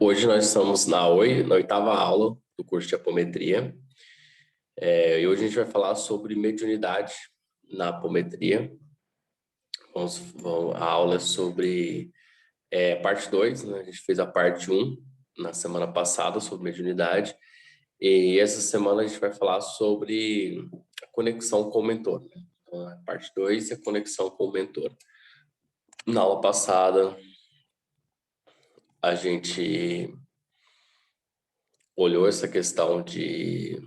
Hoje nós estamos na oitava aula do curso de apometria. E hoje a gente vai falar sobre mediunidade na apometria. A aula é sobre parte 2, né? A gente fez a parte 1 na semana passada sobre mediunidade. E essa semana a gente vai falar sobre a conexão com o mentor, né? Então, a parte 2 é a conexão com o mentor. Na aula passada, a gente olhou essa questão de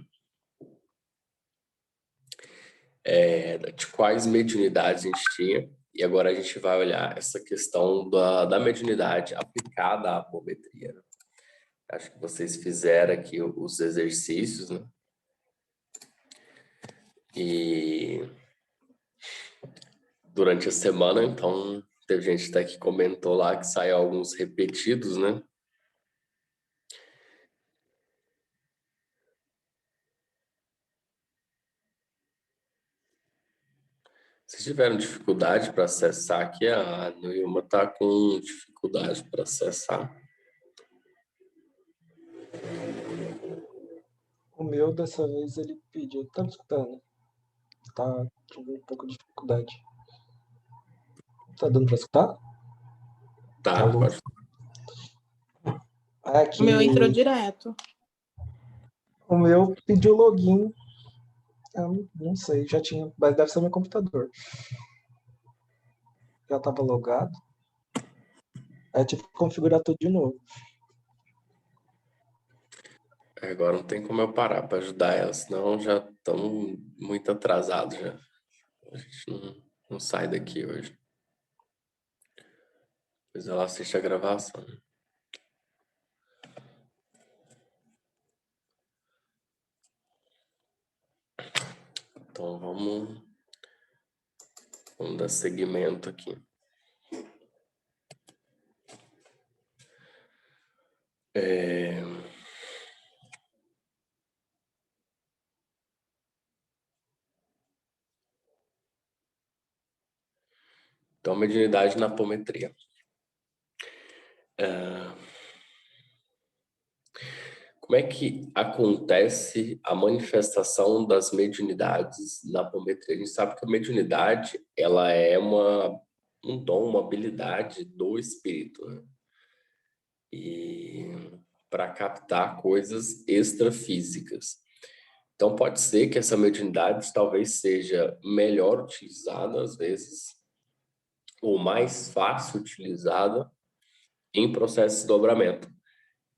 quais mediunidades a gente tinha, e agora a gente vai olhar essa questão da mediunidade aplicada à apometria, né? Acho que vocês fizeram aqui os exercícios, né? E durante a semana, então, teve gente até que comentou lá que saiu alguns repetidos, né? Vocês tiveram dificuldade para acessar aqui? A Nilma está com dificuldade para acessar. O meu, dessa vez, ele pediu. Tá me escutando? Tá com um pouco de dificuldade. Tá dando pra escutar? Tá, Alô? pode. É O meu entrou que direto. o meu pediu login. Eu não sei, já tinha. Mas deve ser meu computador. Já tava logado. Aí eu tive que configurar tudo de novo. Agora não tem como eu parar para ajudar ela, senão já estamos muito atrasados já. A gente não sai daqui hoje. Depois ela assiste a gravação. Então vamos dar seguimento aqui. Então, mediunidade na apometria. Como é que acontece a manifestação das mediunidades na apometria? A gente sabe que a mediunidade, ela é um dom, uma habilidade do espírito, né? E para captar coisas extrafísicas. Então, pode ser que essa mediunidade talvez seja melhor utilizada, às vezes, ou mais fácil utilizada em processo de desdobramento,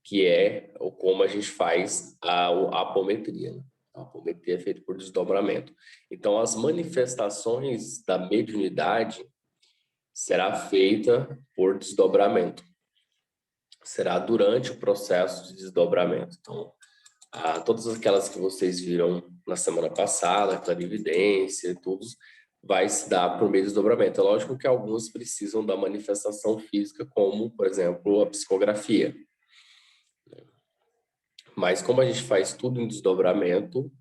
que é como a gente faz a apometria, né? A apometria é feita por desdobramento. Então, as manifestações da mediunidade será feita por desdobramento. Será durante o processo de desdobramento. Então, todas aquelas que vocês viram na semana passada, clarividência, tudo, vai se dar por meio de desdobramento. É lógico que alguns precisam da manifestação física, como, por exemplo, a psicografia. Mas como a gente faz tudo em desdobramento,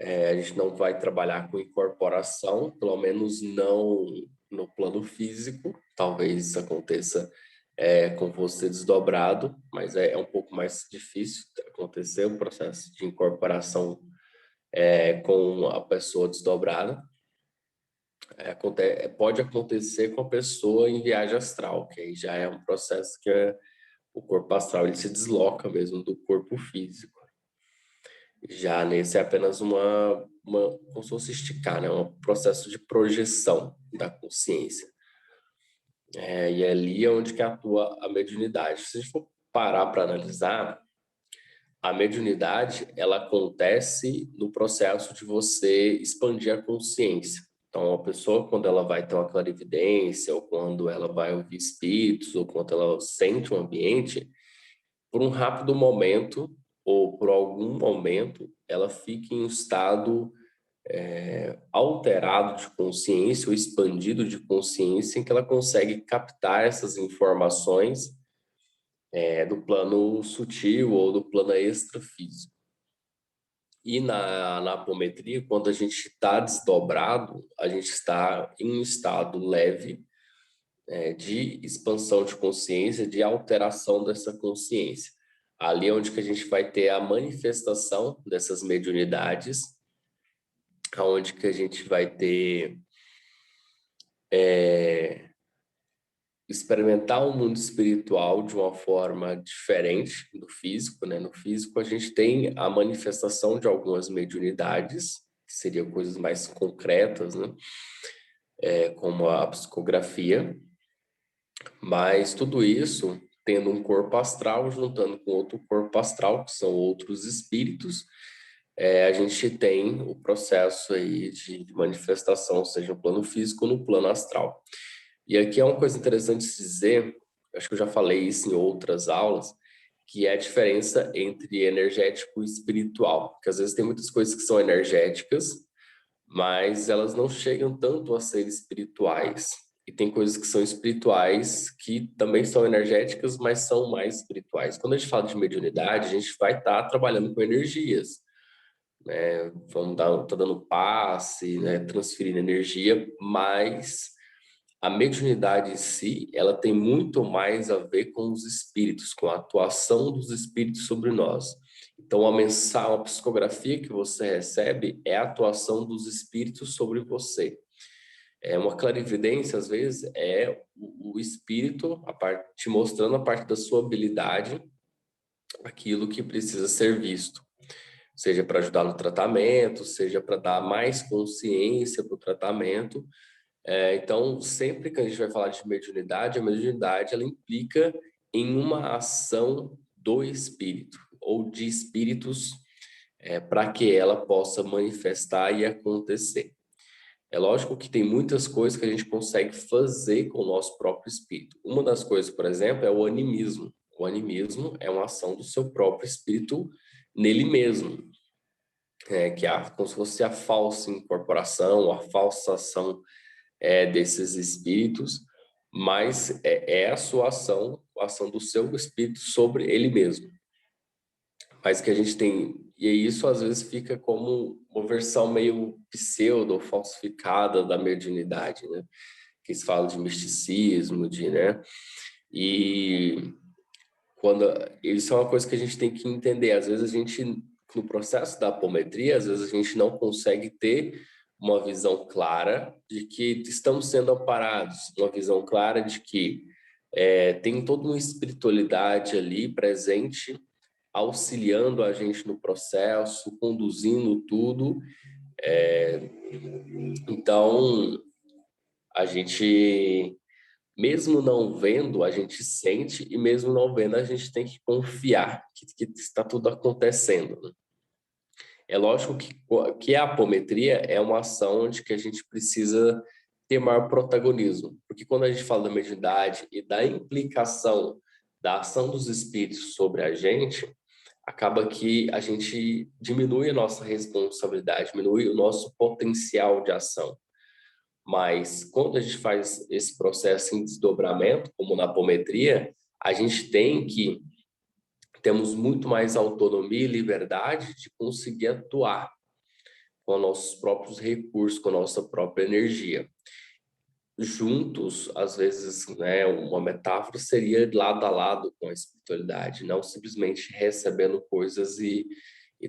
a gente não vai trabalhar com incorporação, pelo menos não no plano físico. Talvez isso aconteça com você desdobrado, mas é um pouco mais difícil acontecer o processo de incorporação com a pessoa desdobrada. Pode acontecer com a pessoa em viagem astral, que aí já é um processo que o corpo astral ele se desloca mesmo do corpo físico. Já nesse é apenas como se fosse esticar, né? Um processo de projeção da consciência. E ali é onde que atua a mediunidade. Se a gente for parar para analisar, a mediunidade, ela acontece no processo de você expandir a consciência. Então, a pessoa, quando ela vai ter uma clarividência, ou quando ela vai ouvir espíritos, ou quando ela sente um ambiente, por um rápido momento, ou por algum momento, ela fica em um estado alterado de consciência, ou expandido de consciência, em que ela consegue captar essas informações do plano sutil ou do plano extrafísico. E na apometria, quando a gente está desdobrado, a gente está em um estado leve, de expansão de consciência, de alteração dessa consciência. Ali é onde que a gente vai ter a manifestação dessas mediunidades, onde que a gente vai ter experimentar o mundo espiritual de uma forma diferente do físico, né? No físico a gente tem a manifestação de algumas mediunidades, que seriam coisas mais concretas, né? Como a psicografia, mas tudo isso tendo um corpo astral, juntando com outro corpo astral, que são outros espíritos, a gente tem o processo aí de manifestação, seja no plano físico ou no plano astral. E aqui é uma coisa interessante de se dizer, acho que eu já falei isso em outras aulas, que é a diferença entre energético e espiritual. Porque às vezes tem muitas coisas que são energéticas, mas elas não chegam tanto a ser espirituais. E tem coisas que são espirituais que também são energéticas, mas são mais espirituais. Quando a gente fala de mediunidade, a gente vai estar trabalhando com energias, né? Tá dando passe, né? Transferindo energia, mas a mediunidade em si, ela tem muito mais a ver com os espíritos, com a atuação dos espíritos sobre nós. Então, a mensagem, a psicografia que você recebe é a atuação dos espíritos sobre você. É uma clarividência, às vezes, é o espírito te mostrando a parte da sua habilidade, aquilo que precisa ser visto. Seja para ajudar no tratamento, seja para dar mais consciência para o tratamento. Então, sempre que a gente vai falar de mediunidade, a mediunidade ela implica em uma ação do espírito ou de espíritos para que ela possa manifestar e acontecer. É lógico que tem muitas coisas que a gente consegue fazer com o nosso próprio espírito. Uma das coisas, por exemplo, é o animismo. O animismo é uma ação do seu próprio espírito nele mesmo, que é como se fosse a falsa incorporação, a falsa ação desses espíritos, mas é a sua ação, a ação do seu espírito sobre ele mesmo. Mas que a gente tem, e isso às vezes fica como uma versão meio pseudo, falsificada da mediunidade, né? Que se fala de misticismo, né? E quando isso é uma coisa que a gente tem que entender. Às vezes a gente, no processo da apometria, às vezes a gente não consegue ter uma visão clara de que estamos sendo amparados, uma visão clara de que tem toda uma espiritualidade ali presente, auxiliando a gente no processo, conduzindo tudo. Então, a gente, mesmo não vendo, a gente sente, e mesmo não vendo, a gente tem que confiar que está tudo acontecendo, né? É lógico que a apometria é uma ação onde que a gente precisa ter maior protagonismo, porque quando a gente fala da mediunidade e da implicação da ação dos espíritos sobre a gente, acaba que a gente diminui a nossa responsabilidade, diminui o nosso potencial de ação. Mas quando a gente faz esse processo em desdobramento, como na apometria, a gente temos muito mais autonomia e liberdade de conseguir atuar com nossos próprios recursos, com a nossa própria energia. Juntos, às vezes, né, uma metáfora seria lado a lado com a espiritualidade, não simplesmente recebendo coisas e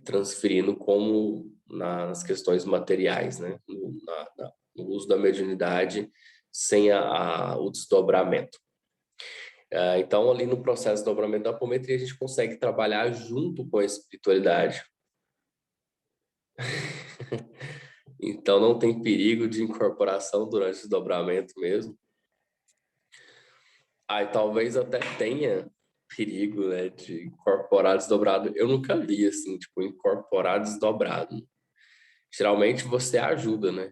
transferindo como nas questões materiais, né, no uso da mediunidade sem o desdobramento. Então, ali no processo de dobramento da apometria, a gente consegue trabalhar junto com a espiritualidade. Então, não tem perigo de incorporação durante o desdobramento mesmo. E talvez até tenha perigo, né, de incorporar desdobrado. Eu nunca vi, assim, tipo, incorporar desdobrado. Geralmente você ajuda, né?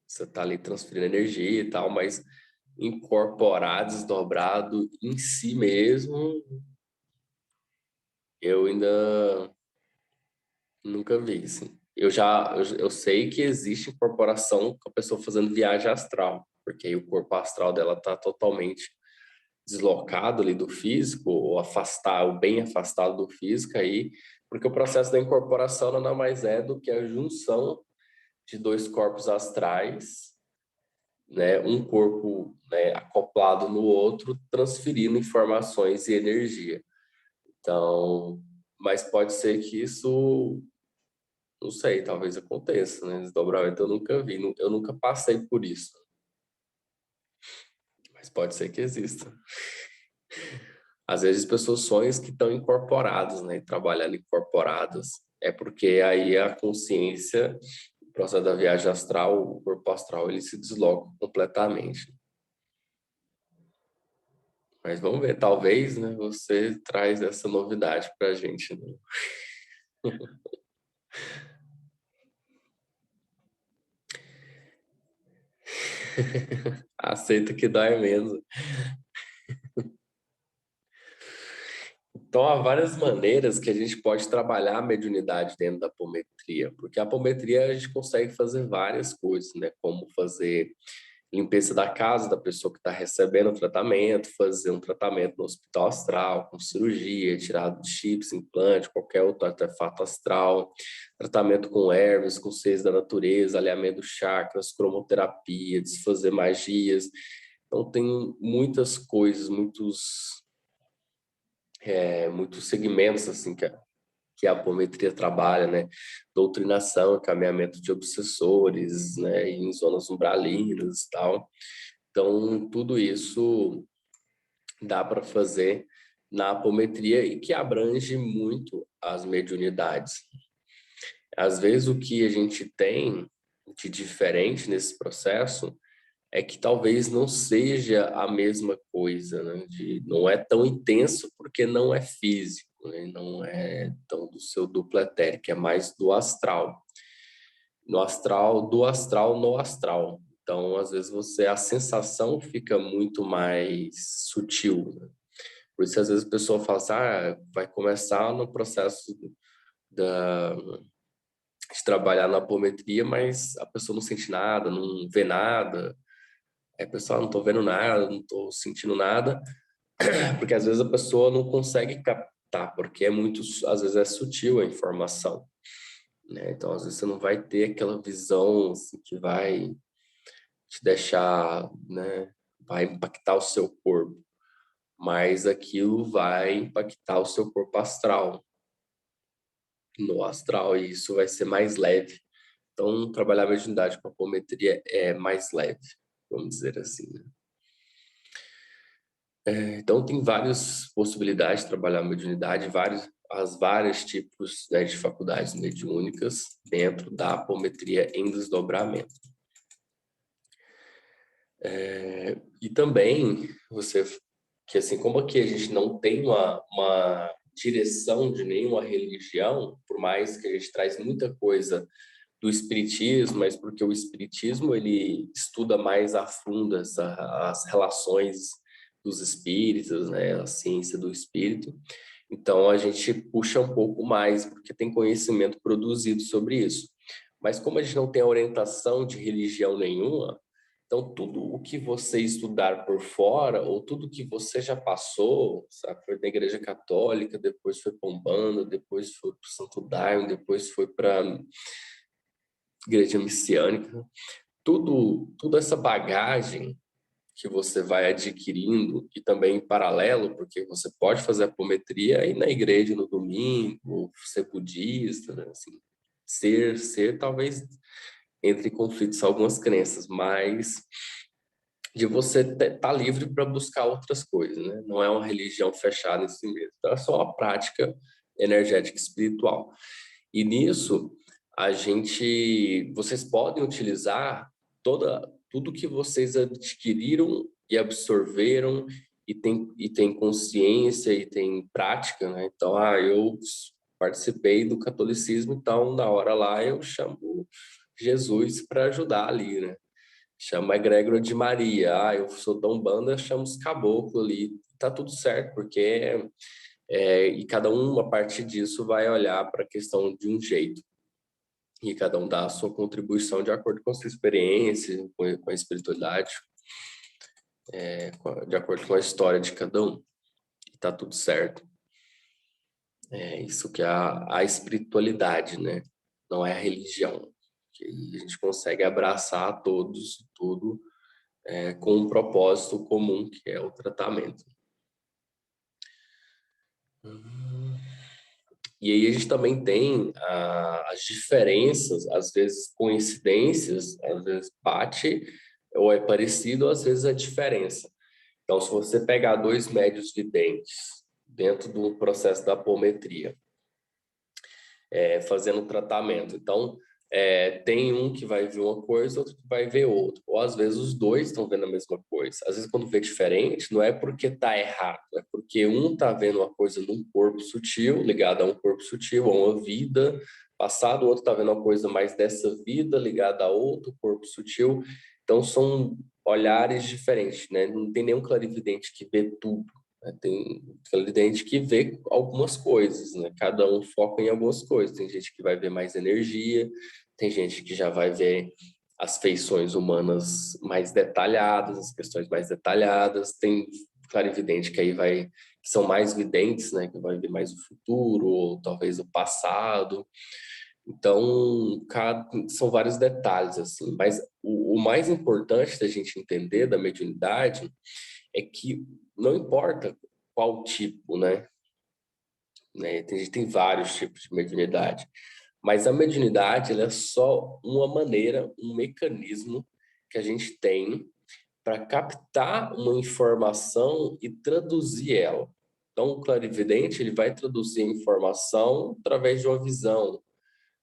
Você tá ali transferindo energia e tal, mas incorporar desdobrado em si mesmo, eu ainda nunca vi, assim. Eu sei que existe incorporação com a pessoa fazendo viagem astral, porque aí o corpo astral dela tá totalmente deslocado ali do físico, ou bem afastado do físico aí, porque o processo da incorporação nada mais é do que a junção de dois corpos astrais né, um corpo, né, acoplado no outro, transferindo informações e energia. Então, mas pode ser que isso, não sei, talvez aconteça, né? Desdobramento eu nunca vi, eu nunca passei por isso, mas pode ser que exista. Às vezes as pessoas sonham que estão incorporados, né? Trabalhando incorporadas. É porque aí a consciência, o processo da viagem astral, o corpo astral, ele se desloca completamente. Mas vamos ver, talvez, né, você traz essa novidade para a gente, né? Aceita que dói mesmo. Então, há várias maneiras que a gente pode trabalhar a mediunidade dentro da apometria, porque a apometria a gente consegue fazer várias coisas, né? Como fazer limpeza da casa da pessoa que está recebendo o tratamento, fazer um tratamento no hospital astral, com cirurgia, tirada de chips, implante, qualquer outro artefato astral, tratamento com ervas, com seios da natureza, alinhamento dos chakras, cromoterapia, desfazer magias. Então, tem muitas coisas, muitos segmentos assim que a apometria trabalha, né? Doutrinação, encaminhamento de obsessores, né? Em zonas umbralinas e tal. Então, tudo isso dá para fazer na apometria e que abrange muito as mediunidades. Às vezes, o que a gente tem de diferente nesse processo é que talvez não seja a mesma coisa, né? Não é tão intenso porque não é físico, né? Não é tão do seu duplo etérico, é mais do astral. No astral, do astral no astral. Então, às vezes, a sensação fica muito mais sutil, né? Por isso, às vezes, a pessoa fala assim, vai começar no processo de trabalhar na apometria, mas a pessoa não sente nada, não vê nada. É, pessoal, não estou vendo nada, não estou sentindo nada, porque às vezes a pessoa não consegue captar, porque às vezes é sutil a informação, né? Então, às vezes você não vai ter aquela visão assim, que vai te deixar, né? Vai impactar o seu corpo, mas aquilo vai impactar o seu corpo astral, no astral, e isso vai ser mais leve. Então, trabalhar a mediunidade com a apometria é mais leve, vamos dizer assim, né? Então, tem várias possibilidades de trabalhar a mediunidade, as vários tipos, né, de faculdades mediúnicas dentro da apometria em desdobramento. E também, que assim, como aqui a gente não tem uma direção de nenhuma religião, por mais que a gente traz muita coisa do espiritismo, mas porque o espiritismo ele estuda mais a fundo as relações dos espíritos, né, a ciência do espírito. Então a gente puxa um pouco mais porque tem conhecimento produzido sobre isso. Mas como a gente não tem a orientação de religião nenhuma, então tudo o que você estudar por fora ou tudo que você já passou, sabe, foi na Igreja Católica, depois foi para Umbanda, depois foi para o Santo Daime, depois foi para igreja messiânica, tudo essa bagagem que você vai adquirindo e também em paralelo, porque você pode fazer apometria e ir na igreja no domingo, ser budista, né? Assim, ser talvez entre em conflitos algumas crenças, mas de você estar livre para buscar outras coisas, né? Não é uma religião fechada em si mesmo, então é só uma prática energética espiritual. E nisso, vocês podem utilizar tudo que vocês adquiriram e absorveram e tem consciência e tem prática, né? Então, eu participei do catolicismo, então na hora lá eu chamo Jesus para ajudar ali, né? Chama a egrégora de Maria. Eu sou da Umbanda, chamo os caboclos ali. Tá tudo certo, porque e cada um, a partir disso, vai olhar para a questão de um jeito. E cada um dá a sua contribuição de acordo com a sua experiência, com a espiritualidade, de acordo com a história de cada um. E tá tudo certo. É isso que é a espiritualidade, né? Não é a religião. Que a gente consegue abraçar todos, tudo, com um propósito comum, que é o tratamento. E aí a gente também tem as diferenças, às vezes coincidências, às vezes bate, ou é parecido, às vezes é diferença. Então, se você pegar dois médios videntes dentro do processo da apometria, fazendo tratamento, então tem um que vai ver uma coisa, outro que vai ver outra. Ou às vezes os dois estão vendo a mesma coisa. Às vezes quando vê diferente, não é porque está errado, é porque um está vendo uma coisa num corpo sutil, ligado a um corpo sutil, a uma vida passada, o outro está vendo uma coisa mais dessa vida ligada a outro corpo sutil. Então são olhares diferentes, né? Não tem nenhum clarividente que vê tudo. Tem clarividente que vê algumas coisas, né? Cada um foca em algumas coisas. Tem gente que vai ver mais energia, tem gente que já vai ver as feições humanas mais detalhadas, as questões mais detalhadas. Tem clarividente que aí que são mais videntes, né? Que vai ver mais o futuro ou talvez o passado. Então, são vários detalhes assim. Mas o mais importante da gente entender da mediunidade é que não importa qual tipo, né? Tem vários tipos de mediunidade, mas a mediunidade ela é só uma maneira, um mecanismo que a gente tem para captar uma informação e traduzir ela. Então, o clarividente ele vai traduzir a informação através de uma visão,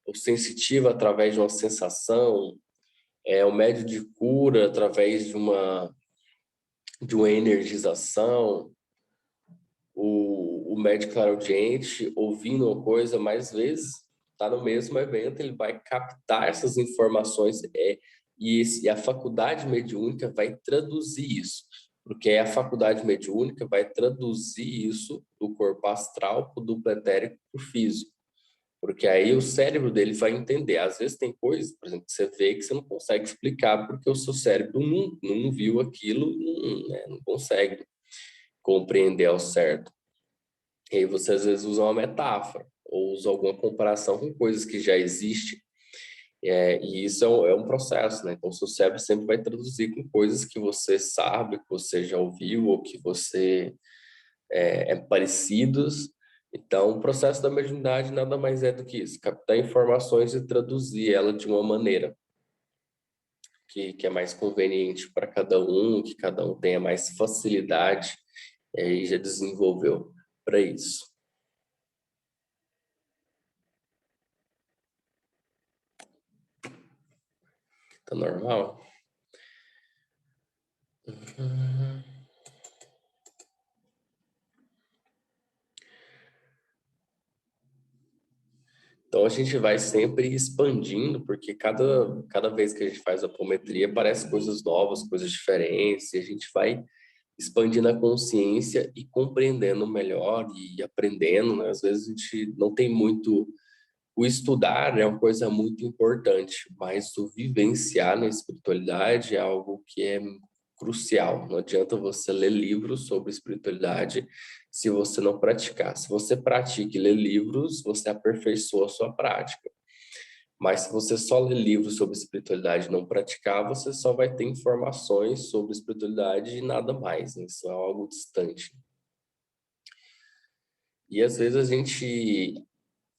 o sensitivo através de uma sensação, o médio de cura através de uma energização, o médico clareaudiente ouvindo uma coisa, mais vezes está no mesmo evento, ele vai captar essas informações e a faculdade mediúnica vai traduzir isso, porque a faculdade mediúnica vai traduzir isso do corpo astral para o duplo etérico para o físico, porque aí o cérebro dele vai entender. Às vezes tem coisas, por exemplo, que você vê que você não consegue explicar porque o seu cérebro não viu aquilo, não consegue compreender ao certo. E aí você às vezes usa uma metáfora ou usa alguma comparação com coisas que já existem. E isso é um processo, né? Então, o seu cérebro sempre vai traduzir com coisas que você sabe, que você já ouviu ou que você é parecidos. Então, o processo da mediunidade nada mais é do que isso, captar informações e traduzir ela de uma maneira que é mais conveniente para cada um, que cada um tenha mais facilidade e já desenvolveu para isso. Tá normal? Então a gente vai sempre expandindo, porque cada vez que a gente faz a apometria aparecem coisas novas, coisas diferentes, e a gente vai expandindo a consciência e compreendendo melhor e aprendendo, né? Às vezes a gente não tem muito. O estudar é uma coisa muito importante, mas o vivenciar na espiritualidade é algo que é crucial. Não adianta você ler livros sobre espiritualidade se você não praticar. Se você pratica e lê livros, você aperfeiçoa a sua prática. Mas se você só lê livros sobre espiritualidade e não praticar, você só vai ter informações sobre espiritualidade e nada mais, né? Isso é algo distante. E às vezes a gente,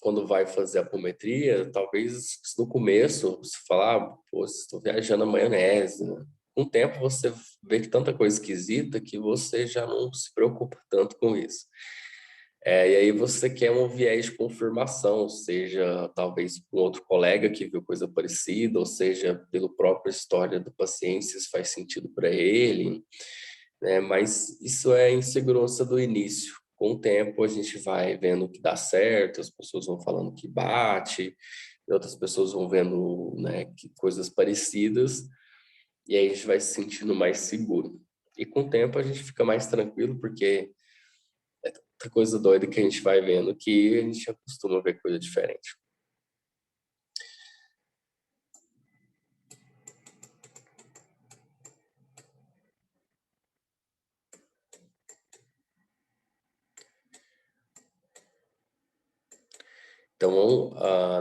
quando vai fazer a apometria, talvez no começo você fala, pô, estou viajando na maionese, né? Com o tempo você vê que tanta coisa esquisita que você já não se preocupa tanto com isso. E aí você quer um viés de confirmação, seja talvez com outro colega que viu coisa parecida, ou seja, pela própria história do paciente, se isso faz sentido para ele, né? Mas isso é insegurança do início. Com o tempo a gente vai vendo que dá certo, as pessoas vão falando que bate, e outras pessoas vão vendo, né, que coisas parecidas, e aí a gente vai se sentindo mais seguro. E com o tempo a gente fica mais tranquilo, porque outra coisa doida que a gente vai vendo que a gente acostuma ver coisa diferente. Então,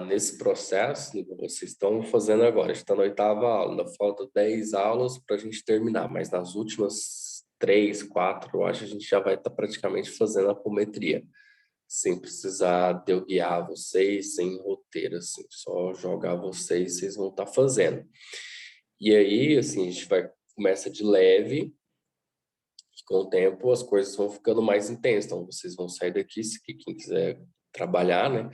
nesse processo que vocês estão fazendo agora, a gente está na 8ª aula, ainda falta 10 aulas para a gente terminar, mas nas últimas 3, 4, eu acho que a gente já vai estar praticamente fazendo a apometria, sem precisar de eu guiar vocês, sem roteiro, assim, só jogar vocês vão estar fazendo. E aí, assim, a gente começa de leve, e com o tempo as coisas vão ficando mais intensas, então vocês vão sair daqui, se quem quiser trabalhar, né?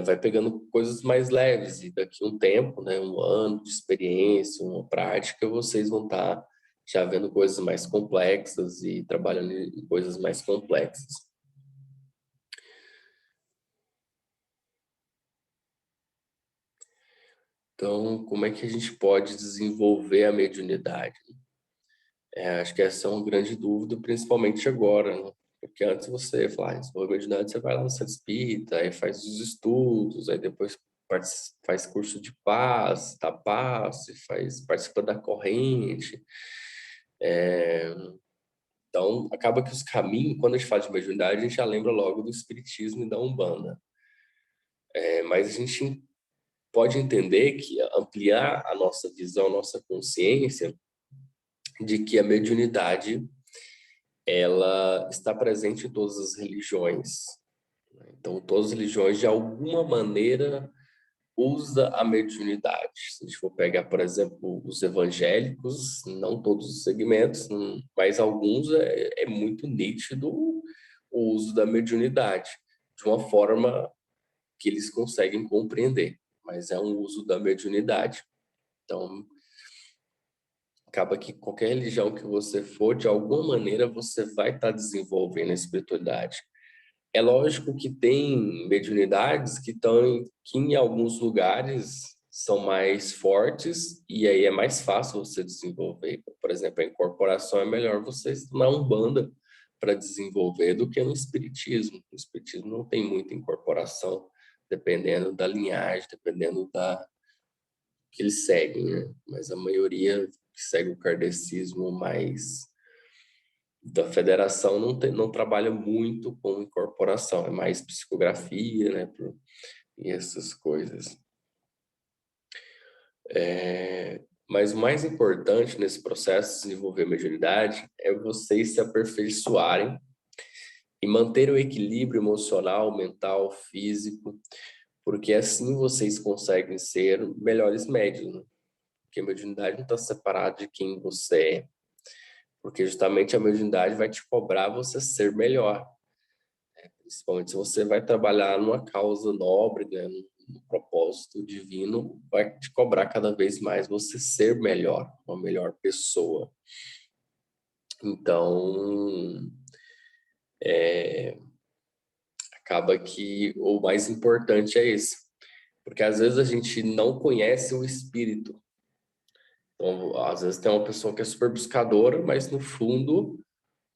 Vai pegando coisas mais leves e daqui a um tempo, né, um ano de experiência, uma prática, vocês vão estar já vendo coisas mais complexas e trabalhando em coisas mais complexas. Então, como é que a gente pode desenvolver a mediunidade? Acho que essa é uma grande dúvida, principalmente agora, né? Porque antes você fala, desenvolver a mediunidade, você vai lá no centro espírita, aí faz os estudos, aí depois faz curso de paz, da paz, participa da corrente. Então, acaba que os caminhos, quando a gente fala de mediunidade, a gente já lembra logo do espiritismo e da Umbanda. Mas a gente pode entender que ampliar a nossa visão, a nossa consciência de que a mediunidade ela está presente em todas as religiões. Então, todas as religiões, de alguma maneira, usa a mediunidade. Se a gente for pegar, por exemplo, os evangélicos, não todos os segmentos, mas alguns é muito nítido o uso da mediunidade, de uma forma que eles conseguem compreender, mas é um uso da mediunidade. Então, acaba que qualquer religião que você for, de alguma maneira, você vai estar desenvolvendo a espiritualidade. É lógico que tem mediunidades que em alguns lugares são mais fortes e aí é mais fácil você desenvolver. Por exemplo, a incorporação é melhor você na Umbanda para desenvolver do que no Espiritismo. O Espiritismo não tem muita incorporação, dependendo da linhagem, dependendo da que eles seguem, né? Mas a maioria que segue o kardecismo mais da federação não trabalha muito com incorporação, é mais psicografia, né, e essas coisas. Mas o mais importante nesse processo de desenvolver mediunidade é vocês se aperfeiçoarem e manter o equilíbrio emocional, mental, físico, porque assim vocês conseguem ser melhores médiuns, né? Porque a mediunidade não está separada de quem você é, porque justamente a mediunidade vai te cobrar você ser melhor. Principalmente se você vai trabalhar numa causa nobre, né, no propósito divino, vai te cobrar cada vez mais você ser melhor, uma melhor pessoa. Então, acaba que o mais importante é esse, porque às vezes a gente não conhece o espírito. Então, às vezes tem uma pessoa que é super buscadora, mas no fundo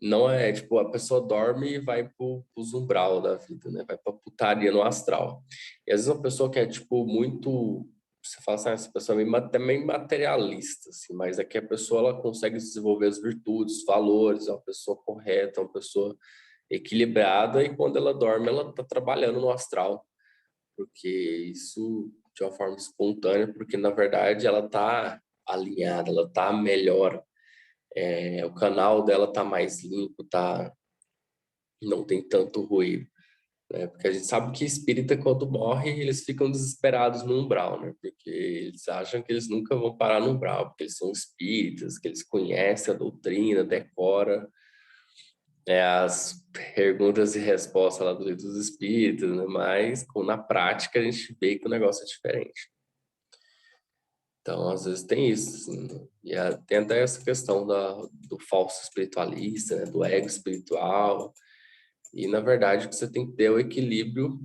não é, tipo, a pessoa dorme e vai pro umbral da vida, né? Vai pra putaria no astral. E às vezes uma pessoa que é, tipo, muito... Você fala assim, essa pessoa é até meio materialista, assim, mas é que a pessoa, ela consegue desenvolver as virtudes, os valores, é uma pessoa correta, é uma pessoa equilibrada, e quando ela dorme, ela tá trabalhando no astral, porque isso de uma forma espontânea, porque, na verdade, ela tá alinhada, ela tá melhor, o canal dela tá mais limpo, não tem tanto ruído, né? Porque a gente sabe que espírita, quando morre, eles ficam desesperados no umbral, né? Porque eles acham que eles nunca vão parar no umbral, porque eles são espíritas, que eles conhecem a doutrina, decora, né, as perguntas e respostas lá do Livro dos Espíritos, né? Mas na prática a gente vê que o negócio é diferente. Então, às vezes tem isso, assim, né? E tem até essa questão do falso espiritualista, né? Do ego espiritual. E, na verdade, o que você tem que ter é o equilíbrio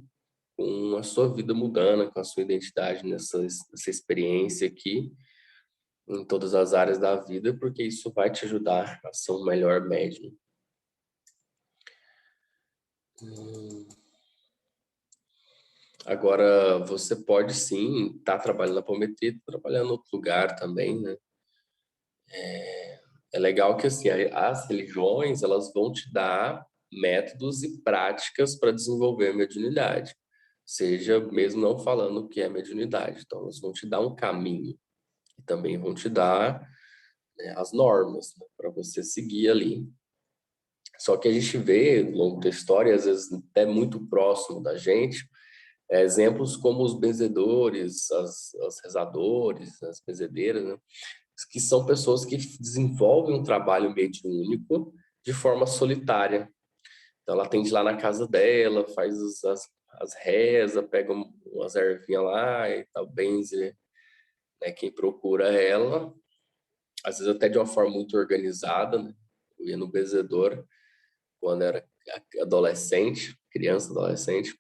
com a sua vida mudando, com a sua identidade nessa experiência aqui, em todas as áreas da vida, porque isso vai te ajudar a ser um melhor médium. Agora, você pode sim estar trabalhando na apometria, trabalhando em outro lugar também, né? É legal que assim, as religiões, elas vão te dar métodos e práticas para desenvolver a mediunidade. seja mesmo não falando o que é mediunidade. Então, elas vão te dar um caminho e também vão te dar, né, as normas, né, para você seguir ali. Só que a gente vê ao longo da história, às vezes até muito próximo da gente, exemplos como os benzedores, as rezadores, as benzedeiras, né, que são pessoas que desenvolvem um trabalho mediúnico de forma solitária. Então, ela atende lá na casa dela, faz as rezas, pega umas ervinhas lá e tal, benze, né, quem procura ela, às vezes até de uma forma muito organizada, né? Eu ia no benzedor quando era adolescente, criança, adolescente,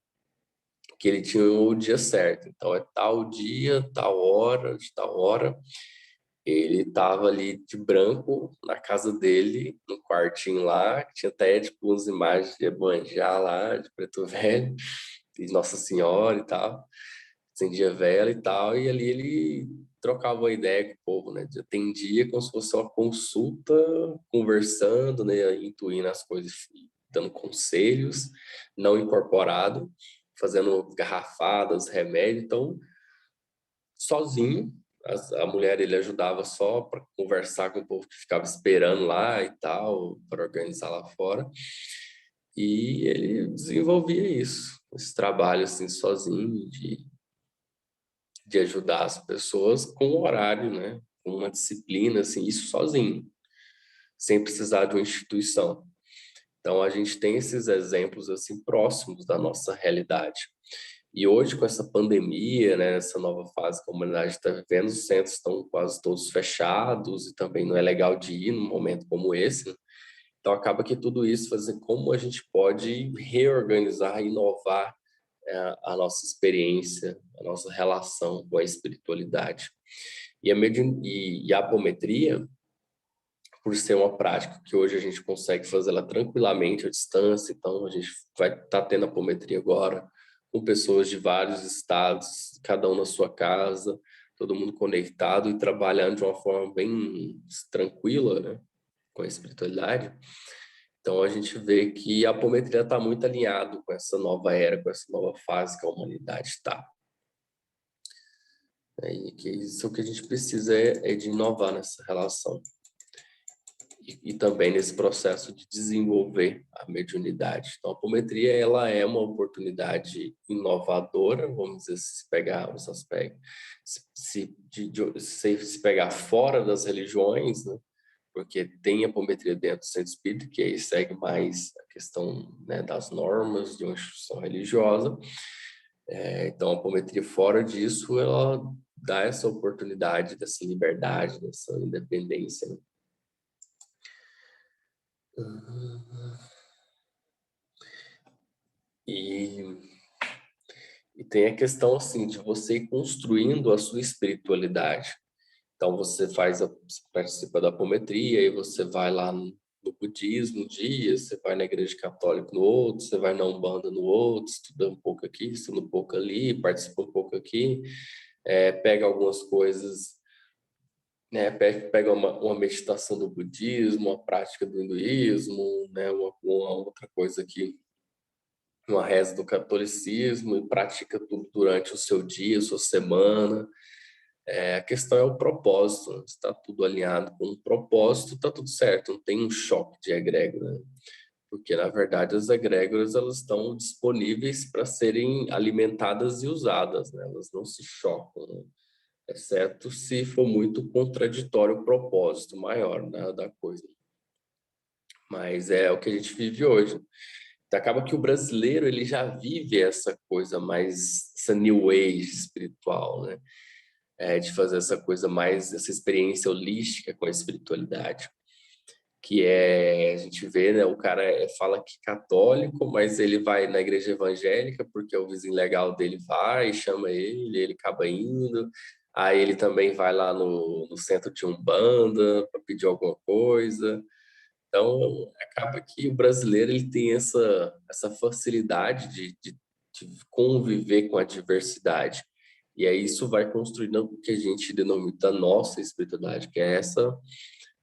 que ele tinha o dia certo. Então, é tal dia, tal hora, de tal hora. Ele estava ali de branco na casa dele, no quartinho lá, que tinha até tipo umas imagens de Iemanjá lá, de Preto Velho, de Nossa Senhora e tal, acendia vela e tal, e ali ele trocava uma ideia com o povo, né? Atendia como se fosse uma consulta, conversando, né? Intuindo as coisas, dando conselhos, não incorporado, fazendo garrafadas, remédio, então sozinho. A mulher ele ajudava só para conversar com o povo que ficava esperando lá e tal, para organizar lá fora. E ele desenvolvia isso, esse trabalho assim sozinho de ajudar as pessoas com horário, né? Com uma disciplina assim, isso sozinho, sem precisar de uma instituição. Então a gente tem esses exemplos assim próximos da nossa realidade. E hoje, com essa pandemia, né, essa nova fase que a humanidade está vivendo, os centros estão quase todos fechados e também não é legal de ir num momento como esse, né? Então, acaba que tudo isso fazer como a gente pode reorganizar, inovar a nossa experiência, a nossa relação com a espiritualidade. E a apometria, por ser uma prática que hoje a gente consegue fazer ela tranquilamente à distância, então a gente vai estar tendo apometria agora com pessoas de vários estados, cada um na sua casa, todo mundo conectado e trabalhando de uma forma bem tranquila, né, com a espiritualidade. Então a gente vê que a apometria está muito alinhado com essa nova era, com essa nova fase que a humanidade está. E que isso é o que a gente precisa é de inovar nessa relação. E também nesse processo de desenvolver a mediunidade. Então, a apometria ela é uma oportunidade inovadora, vamos dizer, se pegar os aspectos, se pegar fora das religiões, né? Porque tem a apometria dentro do centro espírita, que aí segue mais a questão, né, das normas de uma instituição religiosa. Então, a apometria fora disso, ela dá essa oportunidade dessa liberdade, dessa independência, né? E, e tem a questão assim de você ir construindo a sua espiritualidade. Então você você participa da apometria e você vai lá no budismo um dia, você vai na igreja católica no outro, você vai na Umbanda no outro, estuda um pouco aqui, estuda um pouco ali, participa um pouco aqui, pega algumas coisas, né, pega uma meditação do budismo, uma prática do hinduísmo, né, uma outra coisa aqui, uma reza do catolicismo e pratica tudo durante o seu dia, sua semana. A questão é o propósito, né? Está tudo alinhado com o propósito, está tudo certo, não tem um choque de egrégora, né? Porque, na verdade, as egrégoras elas estão disponíveis para serem alimentadas e usadas, né? Elas não se chocam, né? Exceto se for muito contraditório o propósito maior, né, da coisa. Mas é o que a gente vive hoje. Acaba que o brasileiro ele já vive essa coisa mais, essa new age espiritual, né? De fazer essa coisa mais, essa experiência holística com a espiritualidade, que a gente vê, né, o cara fala que é católico, mas ele vai na igreja evangélica porque o vizinho legal dele vai, chama ele acaba indo, aí ele também vai lá no centro de Umbanda para pedir alguma coisa. Então, acaba que o brasileiro ele tem essa facilidade de conviver com a diversidade. E aí isso vai construindo o que a gente denomina da nossa espiritualidade, que é essa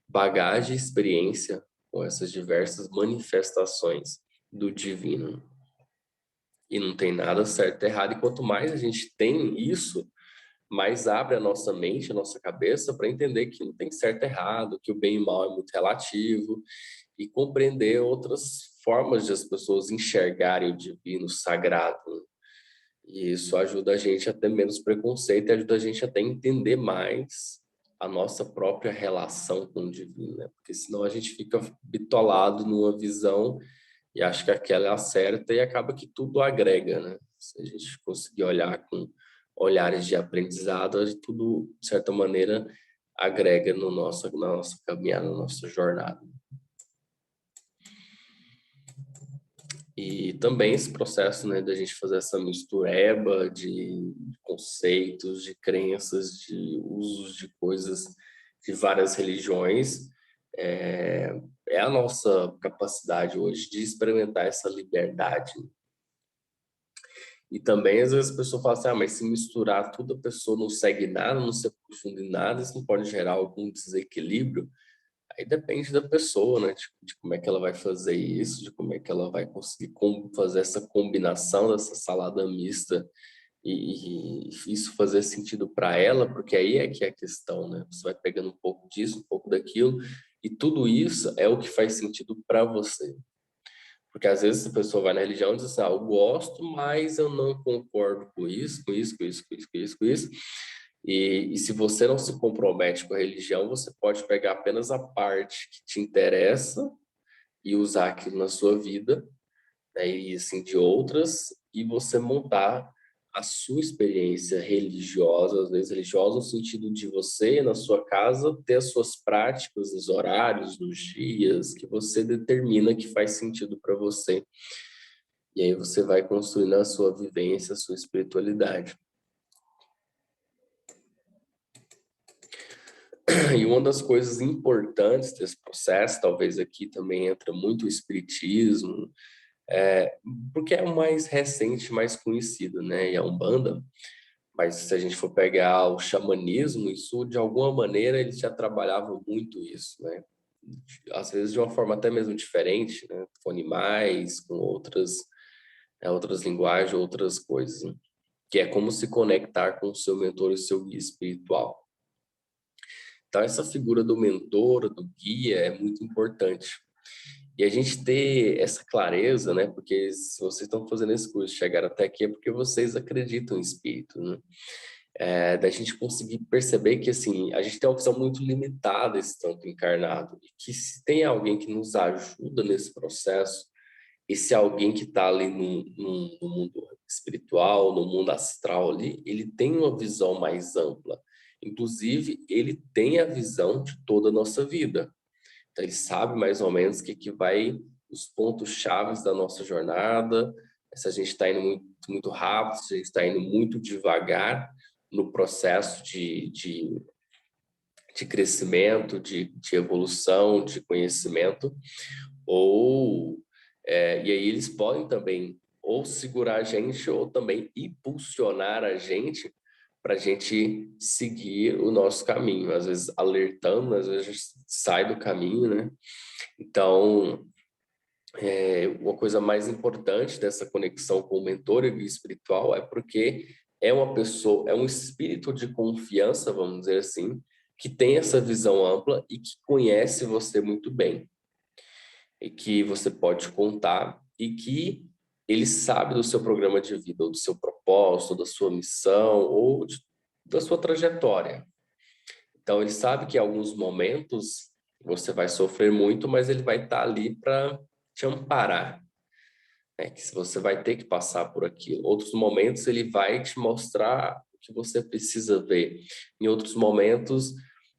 bagagem e experiência com essas diversas manifestações do divino. E não tem nada certo e errado. E quanto mais a gente tem isso, mais abre a nossa mente, a nossa cabeça para entender que não tem certo e errado, que o bem e o mal é muito relativo e compreender outras formas de as pessoas enxergarem o divino, o sagrado. E isso ajuda a gente a ter menos preconceito e ajuda a gente até a entender mais a nossa própria relação com o divino, né? Porque senão a gente fica bitolado numa visão e acha que aquela é a certa e acaba que tudo agrega, né? Se a gente conseguir olhar com olhares de aprendizado, tudo, de certa maneira, agrega no na nossa caminhada, na nossa jornada. E também esse processo, né, da gente fazer essa mistureba de conceitos, de crenças, de usos de coisas de várias religiões, é a nossa capacidade hoje de experimentar essa liberdade. E também, às vezes, a pessoa fala assim, mas se misturar tudo, a pessoa não segue nada, não se aprofunda em nada, isso não pode gerar algum desequilíbrio. Aí depende da pessoa, né? De como é que ela vai fazer isso, de como é que ela vai conseguir fazer essa combinação dessa salada mista e isso fazer sentido para ela, porque aí é que é a questão, né? Você vai pegando um pouco disso, um pouco daquilo, e tudo isso é o que faz sentido para você. Porque às vezes a pessoa vai na religião e diz assim, eu gosto, mas eu não concordo com isso, com isso, com isso, com isso, com isso, com isso. E se você não se compromete com a religião, você pode pegar apenas a parte que te interessa e usar aquilo na sua vida, né, e assim de outras, e você montar a sua experiência religiosa, às vezes religiosa no sentido de você, na sua casa, ter as suas práticas, os horários, os dias que você determina que faz sentido para você. E aí você vai construindo a sua vivência, a sua espiritualidade. E uma das coisas importantes desse processo, talvez aqui também entra muito o espiritismo, porque é o mais recente, mais conhecido, né? E a Umbanda. Mas se a gente for pegar o xamanismo, isso de alguma maneira eles já trabalhavam muito isso, né? Às vezes de uma forma até mesmo diferente, né? Com animais, com outras linguagens, outras coisas, né? Que é como se conectar com o seu mentor e o seu guia espiritual. Então, essa figura do mentor, do guia, é muito importante. E a gente ter essa clareza, né? Porque se vocês estão fazendo esse curso, chegaram até aqui, é porque vocês acreditam em espírito, né? Da gente conseguir perceber que, assim, a gente tem uma opção muito limitada esse tanto encarnado. E que se tem alguém que nos ajuda nesse processo, esse alguém que está ali no mundo espiritual, no mundo astral ali, ele tem uma visão mais ampla. Inclusive, ele tem a visão de toda a nossa vida. Então, ele sabe mais ou menos que vai os pontos chaves da nossa jornada, se a gente está indo muito, muito rápido, se a gente está indo muito devagar no processo de crescimento, de evolução, de conhecimento, ou e aí eles podem também ou segurar a gente ou também impulsionar a gente para a gente seguir o nosso caminho, às vezes alertando, às vezes a gente sai do caminho, né? Então, uma coisa mais importante dessa conexão com o mentor e o guia espiritual é porque é uma pessoa, é um espírito de confiança, vamos dizer assim, que tem essa visão ampla e que conhece você muito bem e que você pode contar e que ele sabe do seu programa de vida, ou do seu propósito, da sua missão, ou da sua trajetória. Então, ele sabe que em alguns momentos você vai sofrer muito, mas ele vai estar ali para te amparar. Que você vai ter que passar por aquilo. Outros momentos, ele vai te mostrar o que você precisa ver. Em outros momentos,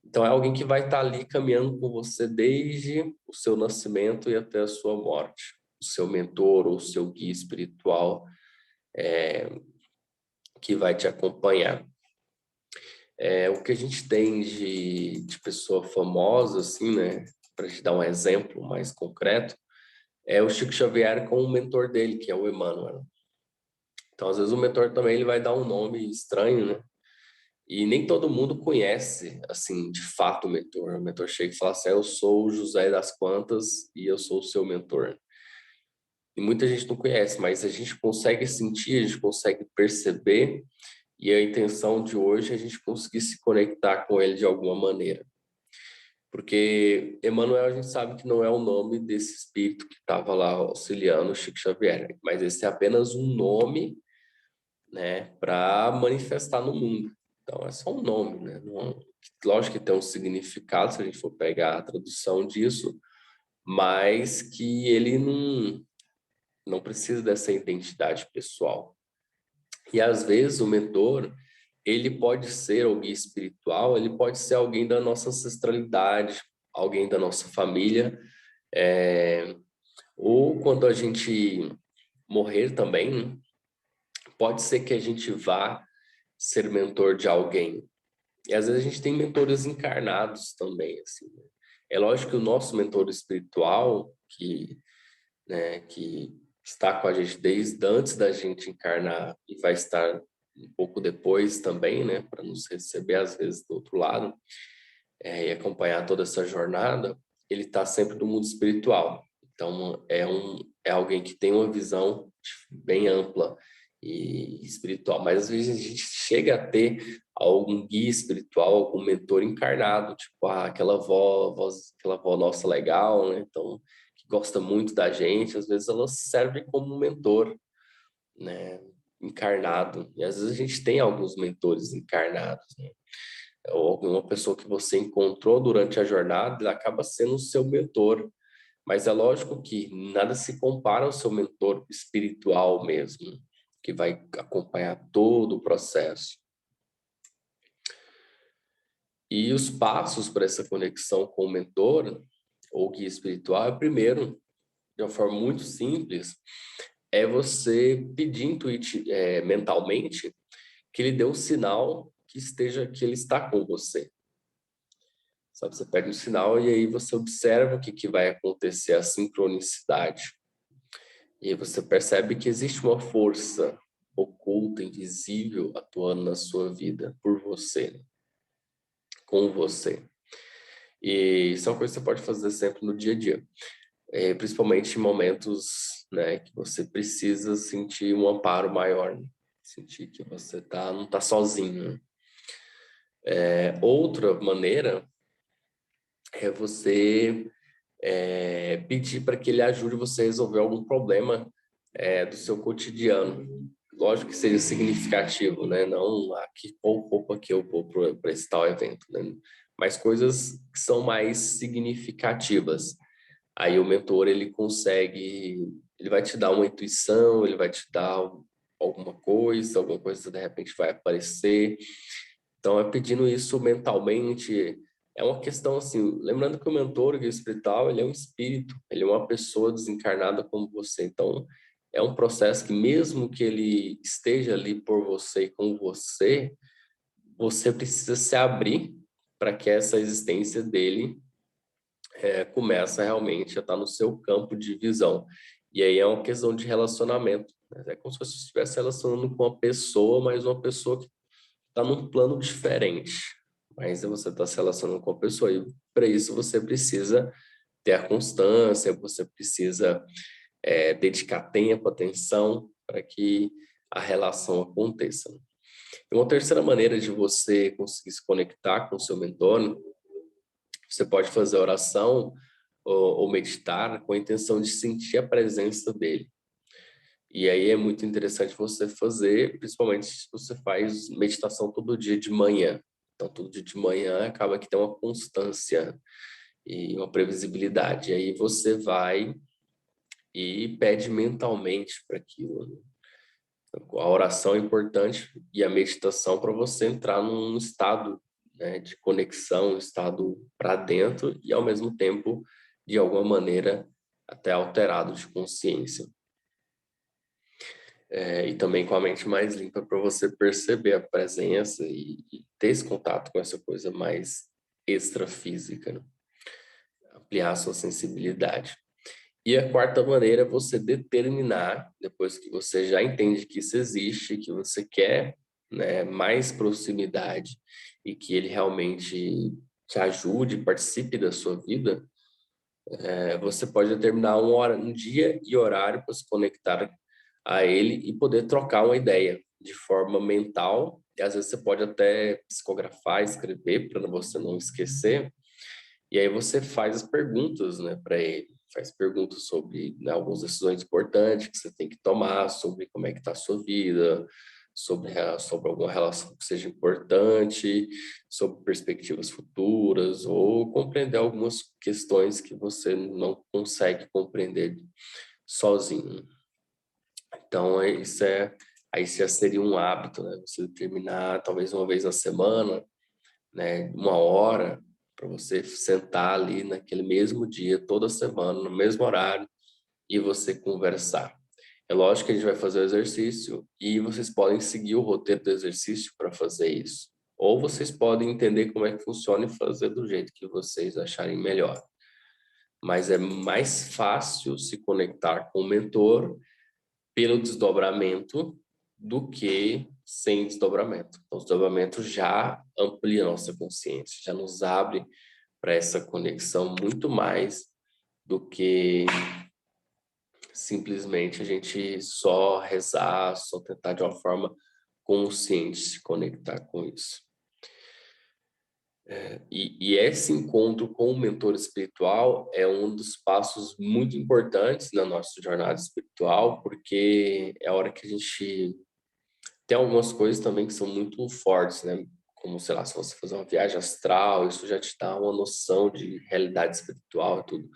então é alguém que vai estar ali caminhando com você desde o seu nascimento e até a sua morte. O seu mentor ou o seu guia espiritual que vai te acompanhar. O que a gente tem de pessoa famosa, assim, né? Para te dar um exemplo mais concreto, é o Chico Xavier com o mentor dele, que é o Emmanuel. Então, às vezes, o mentor também ele vai dar um nome estranho, né? E nem todo mundo conhece, assim, de fato o mentor. O mentor chega e fala assim, eu sou o José das Quantas e eu sou o seu mentor. e muita gente não conhece, mas a gente consegue sentir, a gente consegue perceber, e a intenção de hoje é a gente conseguir se conectar com ele de alguma maneira. Porque Emmanuel, a gente sabe que não é o nome desse espírito que estava lá auxiliando o Chico Xavier, mas esse é apenas um nome, né, para manifestar no mundo. Então, é só um nome, né? Não, lógico que tem um significado, se a gente for pegar a tradução disso, mas que ele não precisa dessa identidade pessoal. E às vezes o mentor, ele pode ser o guia espiritual, ele pode ser alguém da nossa ancestralidade, alguém da nossa família, ou quando a gente morrer também, pode ser que a gente vá ser mentor de alguém. E às vezes a gente tem mentores encarnados também, assim, né? É lógico que o nosso mentor espiritual, que está com a gente desde antes da gente encarnar e vai estar um pouco depois também, né, para nos receber às vezes do outro lado, e acompanhar toda essa jornada, ele está sempre do mundo espiritual. Então é alguém que tem uma visão bem ampla e espiritual, mas às vezes a gente chega a ter algum guia espiritual, algum mentor encarnado, tipo aquela avó nossa legal, né? Então, que gosta muito da gente, às vezes ela serve como um mentor, né? Encarnado. E às vezes a gente tem alguns mentores encarnados, né? Ou alguma pessoa que você encontrou durante a jornada, ele acaba sendo o seu mentor. Mas é lógico que nada se compara ao seu mentor espiritual mesmo, que vai acompanhar todo o processo. E os passos para essa conexão com o mentor ou guia espiritual é, primeiro, de uma forma muito simples, é você pedir mentalmente que ele dê um sinal que ele está com você. Sabe, você pede um sinal e aí você observa o que vai acontecer, a sincronicidade. E aí você percebe que existe uma força oculta, invisível, atuando na sua vida, por você, com você. E isso é uma coisa que você pode fazer sempre no dia a dia. Principalmente em momentos, né, que você precisa sentir um amparo maior, né? Sentir que você não está sozinho. Outra maneira é você pedir para que ele ajude você a resolver algum problema do seu cotidiano. Lógico que seja significativo, né? Não, qual roupa que eu vou para esse tal evento, né? Mas coisas que são mais significativas. Aí o mentor, ele vai te dar uma intuição, ele vai te dar alguma coisa de repente vai aparecer. Então, é pedindo isso mentalmente. É uma questão assim, lembrando que o mentor, o guia espiritual, ele é um espírito, ele é uma pessoa desencarnada como você. Então, é um processo que mesmo que ele esteja ali por você e com você, você precisa se abrir para que essa existência dele começa realmente a estar no seu campo de visão. E aí é uma questão de relacionamento, né? É como se você estivesse relacionando com uma pessoa, mas uma pessoa que está num plano diferente. Mas você está se relacionando com a pessoa e para isso você precisa ter a constância, você precisa dedicar tempo, atenção para que a relação aconteça. E uma terceira maneira de você conseguir se conectar com o seu mentor, você pode fazer oração ou meditar com a intenção de sentir a presença dele. E aí é muito interessante você fazer, principalmente se você faz meditação todo dia de manhã. Então, todo dia de manhã acaba que tem uma constância e uma previsibilidade. E aí você vai e pede mentalmente para aquilo, né? A oração é importante e a meditação para você entrar num estado, né, de conexão, um estado para dentro e, ao mesmo tempo, de alguma maneira, até alterado de consciência. E também com a mente mais limpa para você perceber a presença e ter esse contato com essa coisa mais extrafísica, né? Ampliar a sua sensibilidade. E a quarta maneira é você determinar, depois que você já entende que isso existe, que você quer, né, mais proximidade e que ele realmente te ajude, participe da sua vida, Você pode determinar um dia e horário para se conectar a ele e poder trocar uma ideia de forma mental. E às vezes você pode até psicografar, escrever para você não esquecer. E aí você faz as perguntas, né, para ele. Faz perguntas sobre, né, algumas decisões importantes que você tem que tomar, sobre como é que está a sua vida, sobre alguma relação que seja importante, sobre perspectivas futuras, ou compreender algumas questões que você não consegue compreender sozinho. Então, aí já seria um hábito, né? Você determinar, talvez uma vez na semana, né, uma hora, para você sentar ali naquele mesmo dia, toda semana, no mesmo horário, e você conversar. É lógico que a gente vai fazer o exercício e vocês podem seguir o roteiro do exercício para fazer isso. Ou vocês podem entender como é que funciona e fazer do jeito que vocês acharem melhor. Mas é mais fácil se conectar com o mentor pelo desdobramento do que sem desdobramento. Então, o desdobramento já amplia a nossa consciência, já nos abre para essa conexão muito mais do que simplesmente a gente só rezar, só tentar de uma forma consciente se conectar com isso. E esse encontro com o mentor espiritual é um dos passos muito importantes na nossa jornada espiritual, porque é a hora que a gente tem algumas coisas também que são muito fortes, né? Como, sei lá, se você fazer uma viagem astral, isso já te dá uma noção de realidade espiritual e tudo.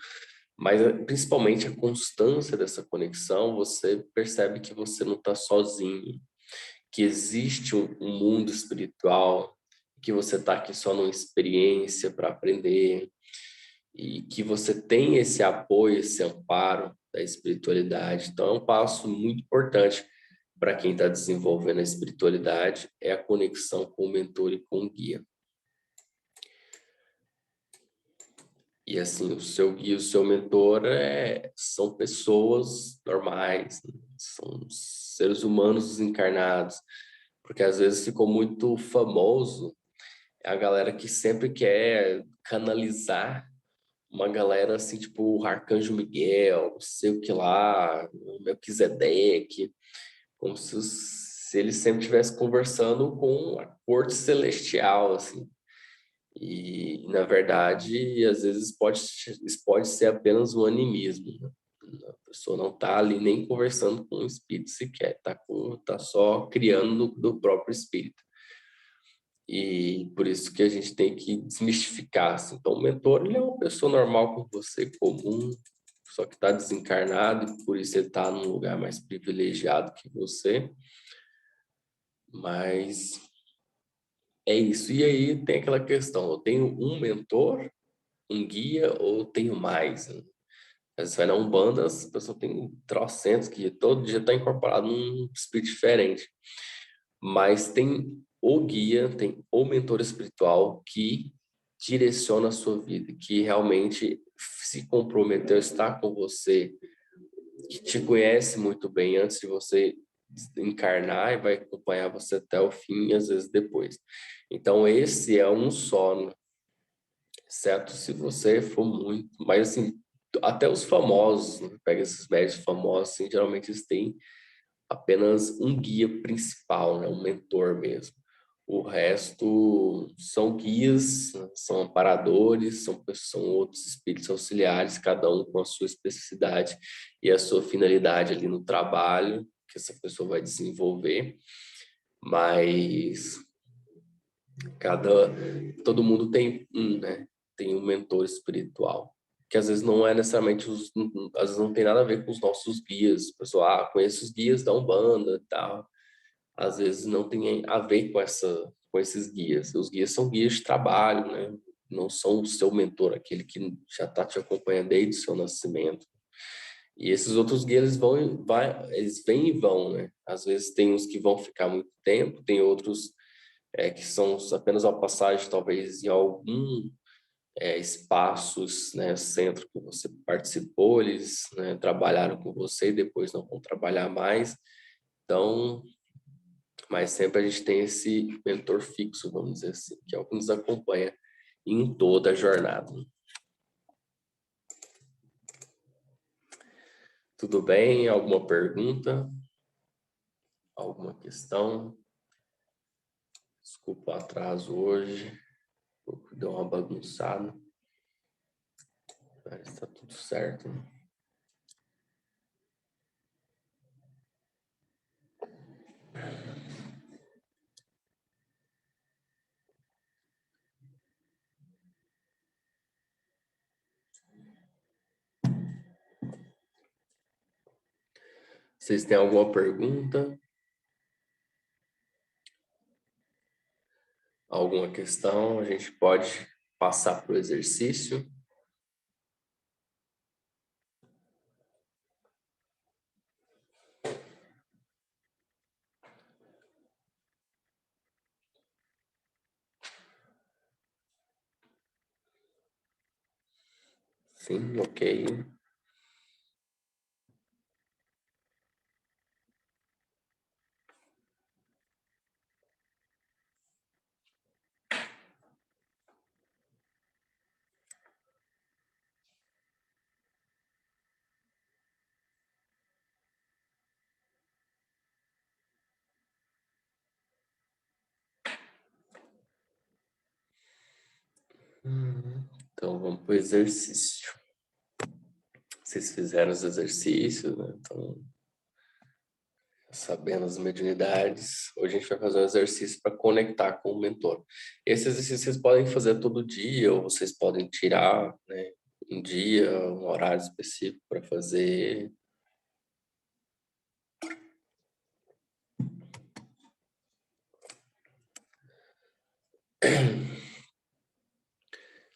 Mas principalmente a constância dessa conexão, você percebe que você não está sozinho, que existe um mundo espiritual, que você está aqui só numa experiência para aprender, e que você tem esse apoio, esse amparo da espiritualidade. Então, é um passo muito importante para quem está desenvolvendo a espiritualidade, é a conexão com o mentor e com o guia. E assim, o seu guia, o seu mentor são pessoas normais, né? São seres humanos desencarnados, porque às vezes ficou muito famoso a galera que sempre quer canalizar uma galera assim, tipo o Arcanjo Miguel, não sei o que lá, o Melquisedeque, como se ele sempre estivesse conversando com a corte celestial, assim. E, na verdade, às vezes pode ser apenas um animismo, né? A pessoa não está ali nem conversando com o espírito sequer, tá só criando do próprio espírito. E por isso que a gente tem que desmistificar, assim. Então, o mentor, ele é uma pessoa normal como você, comum, só que está desencarnado e por isso ele está num lugar mais privilegiado que você. Mas é isso. E aí tem aquela questão, eu tenho um mentor, um guia ou tenho mais, né? Às vezes vai na Umbanda, as pessoas têm trocentos que todo dia está incorporado num espírito diferente. Mas tem o guia, tem o mentor espiritual que direciona a sua vida, que realmente se comprometeu a estar com você, que te conhece muito bem antes de você encarnar e vai acompanhar você até o fim e às vezes depois. Então esse é um só, né? Certo? Se você for muito, mas assim, até os famosos, né? Pega esses médicos famosos, assim, geralmente eles têm apenas um guia principal, né? Um mentor mesmo. O resto são guias, né? São amparadores, são outros espíritos auxiliares, cada um com a sua especificidade e a sua finalidade ali no trabalho que essa pessoa vai desenvolver. Mas todo mundo tem né? Tem um mentor espiritual, que às vezes não é necessariamente às vezes não tem nada a ver com os nossos guias. Pessoal, conheço os guias da Umbanda e tal. Às vezes não tem a ver com esses guias. Os guias são guias de trabalho, né? Não são o seu mentor, aquele que já está te acompanhando desde o seu nascimento. E esses outros guias, eles vêm e vão, né? Às vezes tem uns que vão ficar muito tempo, tem outros que são apenas uma passagem, talvez, em algum espaços, né, centro que você participou, eles, né, trabalharam com você e depois não vão trabalhar mais. Então, mas sempre a gente tem esse mentor fixo, vamos dizer assim, que é o que nos acompanha em toda a jornada. Tudo bem? Alguma pergunta? Alguma questão? Desculpa o atraso hoje. Deu uma bagunçada. Mas está tudo certo, né? Vocês têm alguma pergunta? Alguma questão? A gente pode passar para o exercício. Sim, ok. Então vamos para o exercício. Vocês fizeram os exercícios, né? Então, sabendo as mediunidades, hoje a gente vai fazer um exercício para conectar com o mentor. Esse exercício vocês podem fazer todo dia, ou vocês podem tirar, né, um dia, um horário específico para fazer.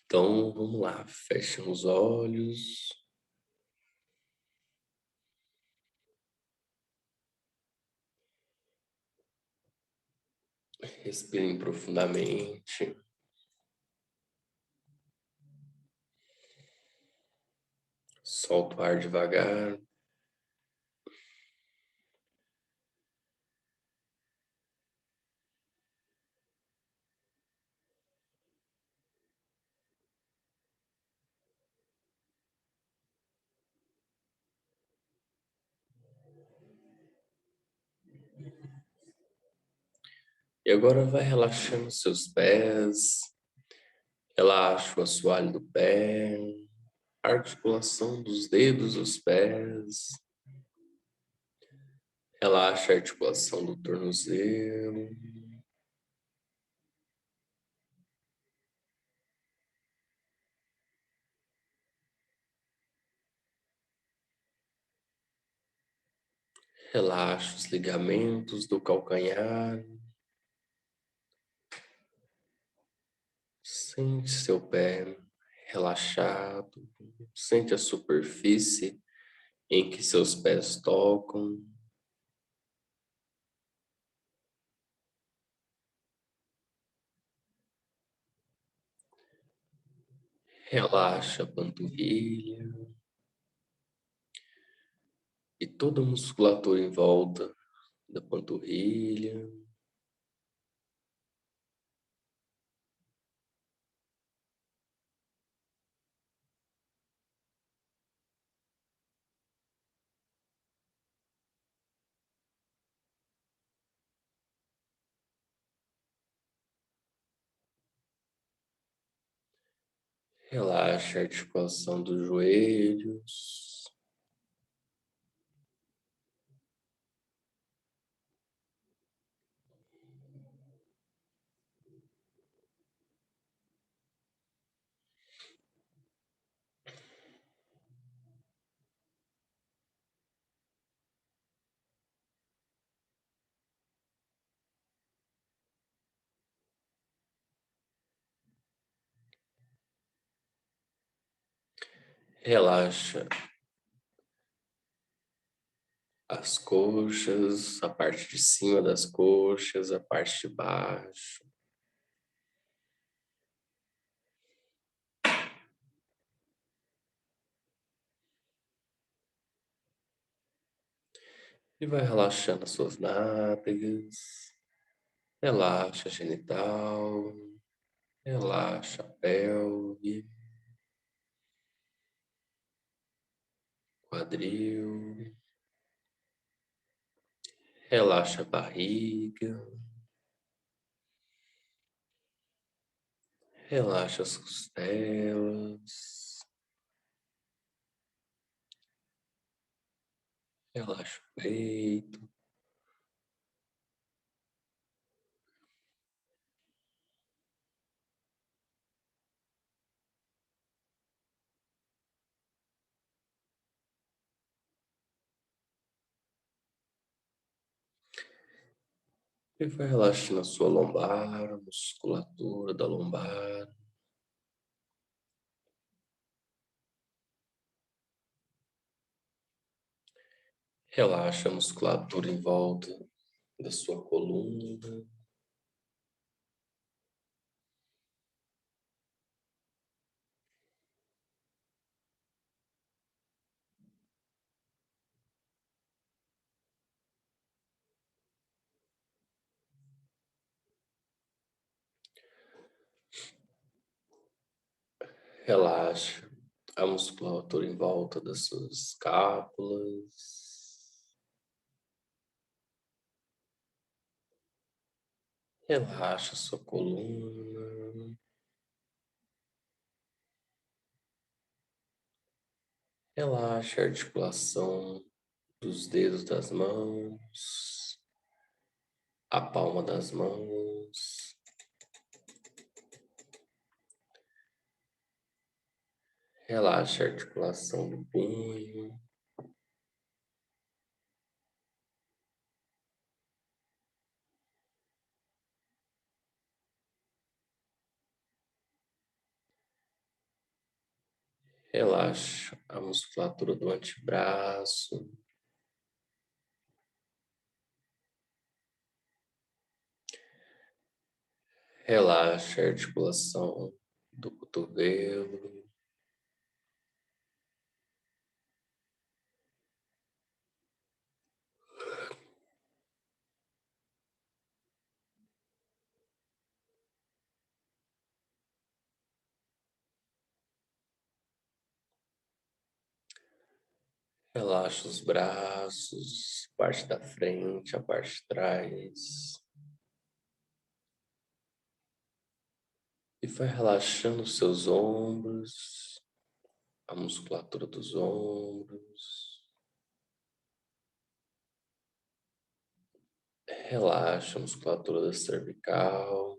Então, vamos lá, fechem os olhos. Respirem profundamente. Solta o ar devagar. E agora vai relaxando seus pés. Relaxa o assoalho do pé, articulação dos dedos dos pés. Relaxa a articulação do tornozelo. Relaxa os ligamentos do calcanhar. Sente seu pé relaxado. Sente a superfície em que seus pés tocam. Relaxa a panturrilha e toda a musculatura em volta da panturrilha. Relaxa a articulação dos joelhos. Relaxa as coxas, a parte de cima das coxas, a parte de baixo. E vai relaxando as suas nádegas. Relaxa a genital. Relaxa a pelve. quadril. Relaxa a barriga. Relaxa as costelas. Relaxa o peito. E vai relaxando a sua lombar, a musculatura da lombar. Relaxa a musculatura em volta da sua coluna. Relaxa a musculatura em volta das suas escápulas. Relaxa a sua coluna. Relaxa a articulação dos dedos das mãos, a palma das mãos. Relaxa a articulação do punho. Relaxa a musculatura do antebraço. Relaxa a articulação do cotovelo. Relaxa os braços, parte da frente, a parte de trás. E vai relaxando os seus ombros, a musculatura dos ombros. Relaxa a musculatura da cervical.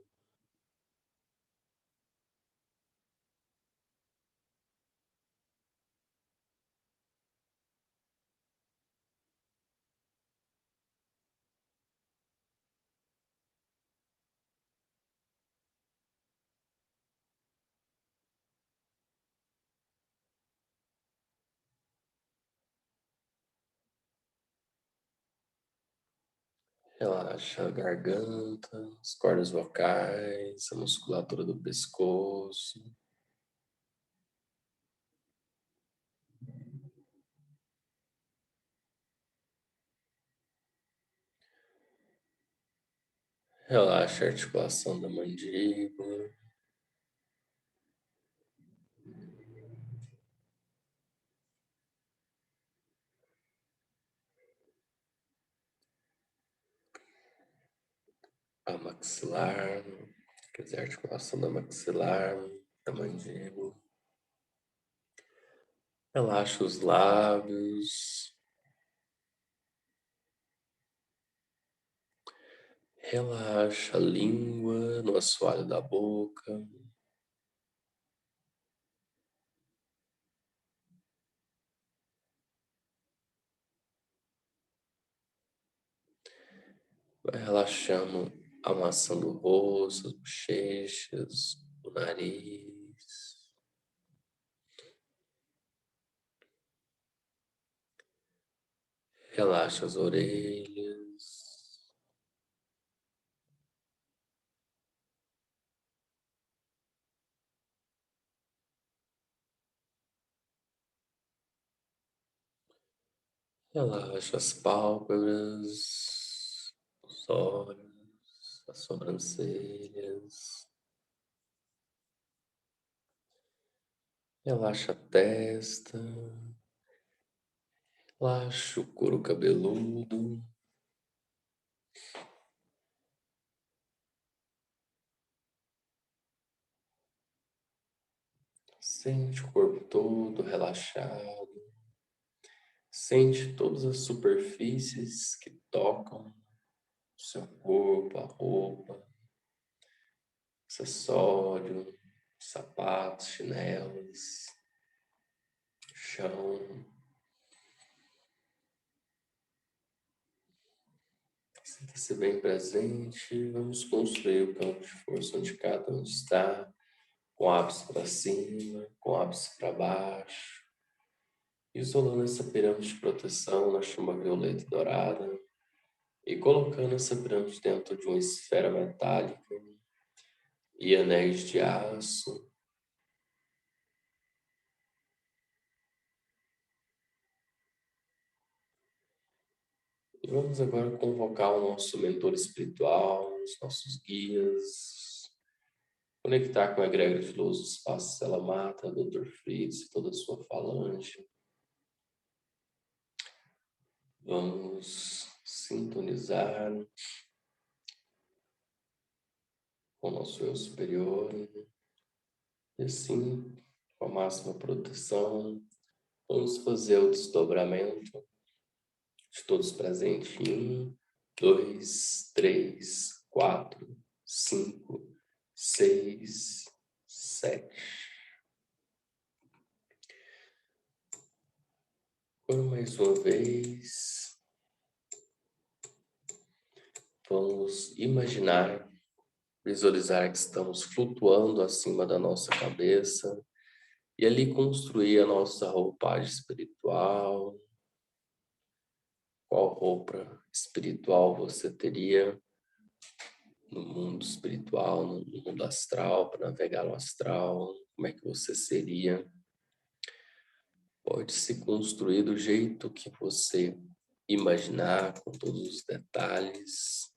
Relaxa a garganta, as cordas vocais, a musculatura do pescoço. Relaxa a articulação da mandíbula. A maxilar, quer dizer, a articulação da maxilar, da mandíbula. Relaxa os lábios. Relaxa a língua no assoalho da boca. Vai relaxando a maçã do rosto, as bochechas, o nariz. Relaxa as orelhas. Relaxa as pálpebras, os olhos, as sobrancelhas. Relaxa a testa. Relaxa o couro cabeludo. Sente o corpo todo relaxado. Sente todas as superfícies que tocam o seu corpo, a roupa, acessório, sapatos, chinelos, chão. Sinta-se bem presente. Vamos construir o campo de força onde cada um está, com o ápice para cima, com o ápice para baixo, isolando essa pirâmide de proteção na chama violeta e dourada e colocando essa pirâmide dentro de uma esfera metálica e anéis de aço. E vamos agora convocar o nosso mentor espiritual, os nossos guias, conectar com a egrégora de luz do espaço Sela Mata, Dr. Fritz e toda a sua falange. Vamos sintonizar com o nosso eu superior e assim, com a máxima proteção, vamos fazer o desdobramento de todos presentes em 1, 2, 3, 4, 5, 6, 7. Por mais uma vez, vamos imaginar, visualizar que estamos flutuando acima da nossa cabeça e ali construir a nossa roupagem espiritual. Qual roupa espiritual você teria no mundo espiritual, no mundo astral, para navegar no astral? Como é que você seria? Pode se construir do jeito que você imaginar, com todos os detalhes.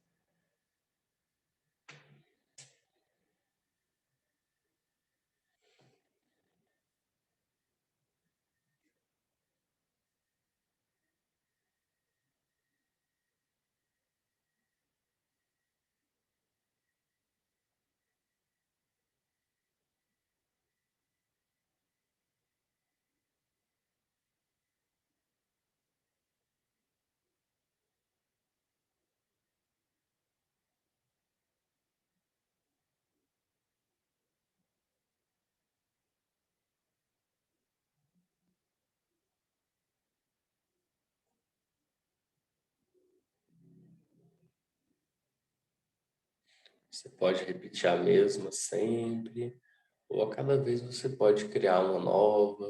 Você pode repetir a mesma sempre, ou a cada vez você pode criar uma nova.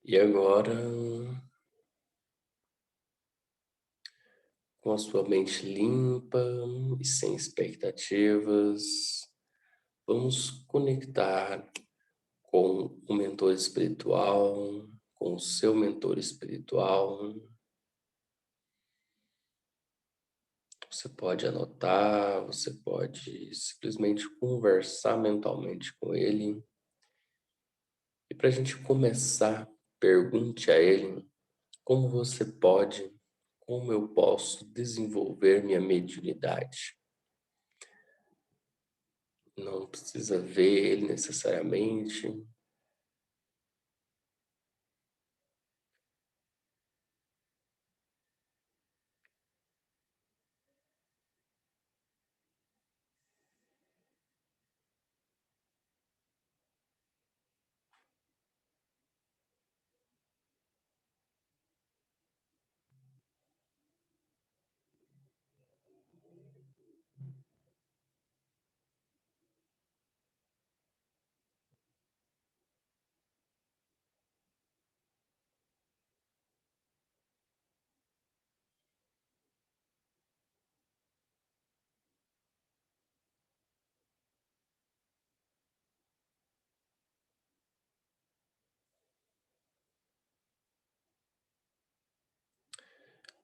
E agora, com a sua mente limpa e sem expectativas, vamos conectar com o mentor espiritual, com o seu mentor espiritual. Você pode anotar, você pode simplesmente conversar mentalmente com ele. E para a gente começar, pergunte a ele como você pode, como eu posso desenvolver minha mediunidade. Não precisa ver ele necessariamente.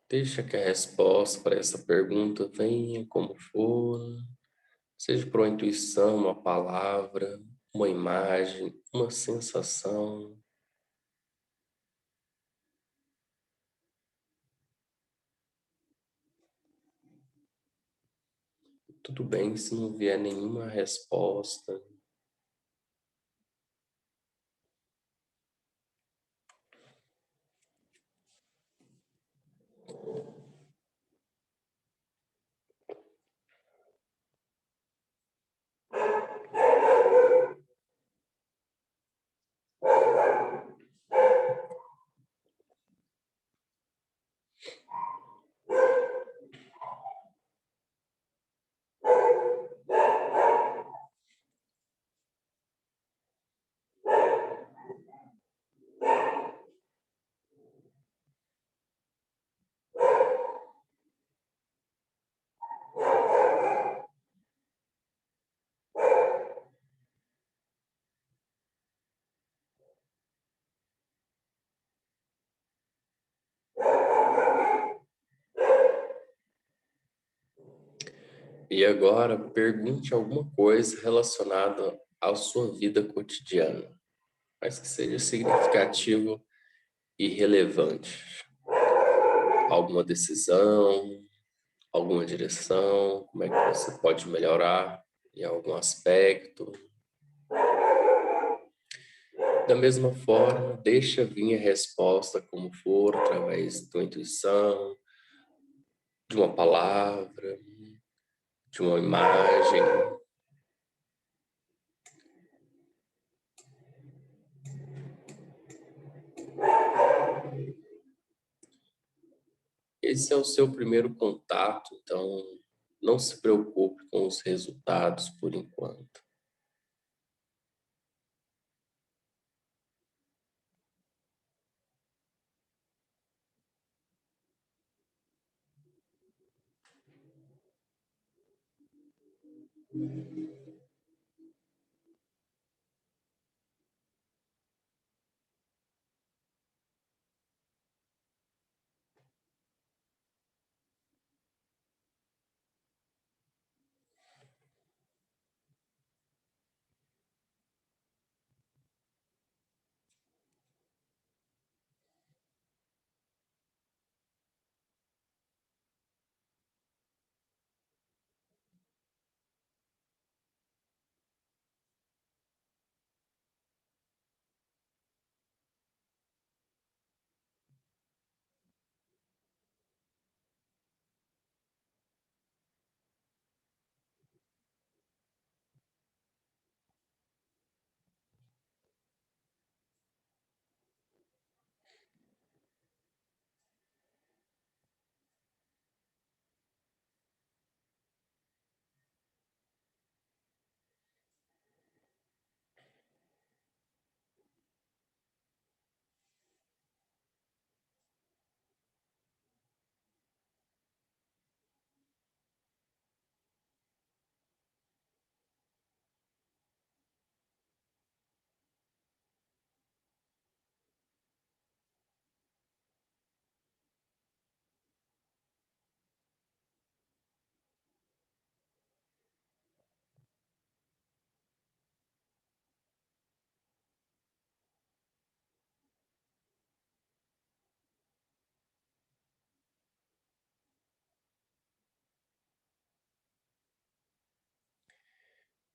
Deixa que a resposta para essa pergunta venha como for, seja por uma intuição, uma palavra, uma imagem, uma sensação. Tudo bem se não vier nenhuma resposta. E agora, pergunte alguma coisa relacionada à sua vida cotidiana, mas que seja significativo e relevante. Alguma decisão, alguma direção, como é que você pode melhorar em algum aspecto. Da mesma forma, deixa vir a resposta como for, através da tua intuição, de uma palavra, de uma imagem. Esse é o seu primeiro contato, então não se preocupe com os resultados por enquanto.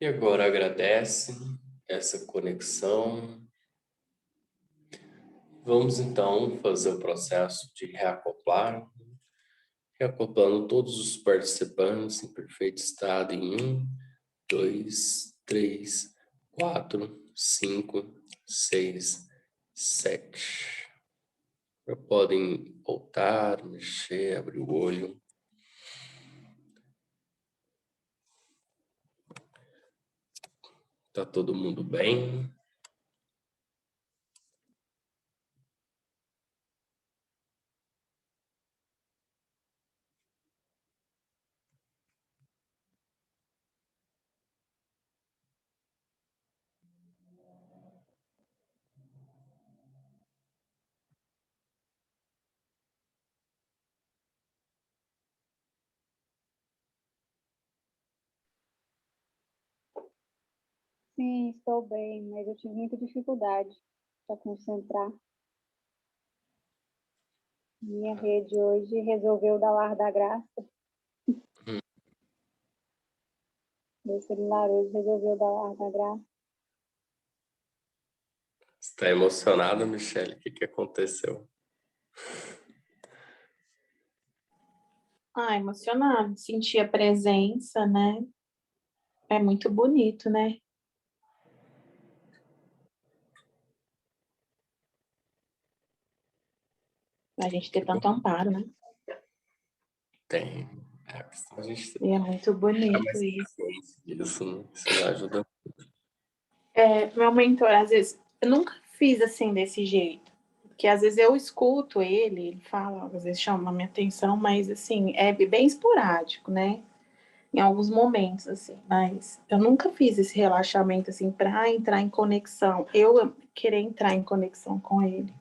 E agora agradece essa conexão. Vamos então fazer o processo de reacoplar, reacoplando todos os participantes em perfeito estado em 1, 2, 3, 4, 5, 6, 7. Já podem voltar, mexer, abrir o olho. Tá todo mundo bem? Sim, estou bem, mas eu tive muita dificuldade para concentrar. Minha rede hoje resolveu dar o ar da graça. Meu celular hoje resolveu dar o ar da graça. Você está emocionada, Michele? O que aconteceu? Emocionante. Sentir a presença, né? É muito bonito, né? A gente ter tanto amparo, né? Tem. A gente E é muito bonito isso. isso, né? Isso ajuda. Meu mentor, às vezes, eu nunca fiz assim desse jeito. Porque às vezes eu escuto ele fala, às vezes chama a minha atenção, mas assim, é bem esporádico, né? Em alguns momentos, assim. Mas eu nunca fiz esse relaxamento, assim, para entrar em conexão. Eu querer entrar em conexão com ele.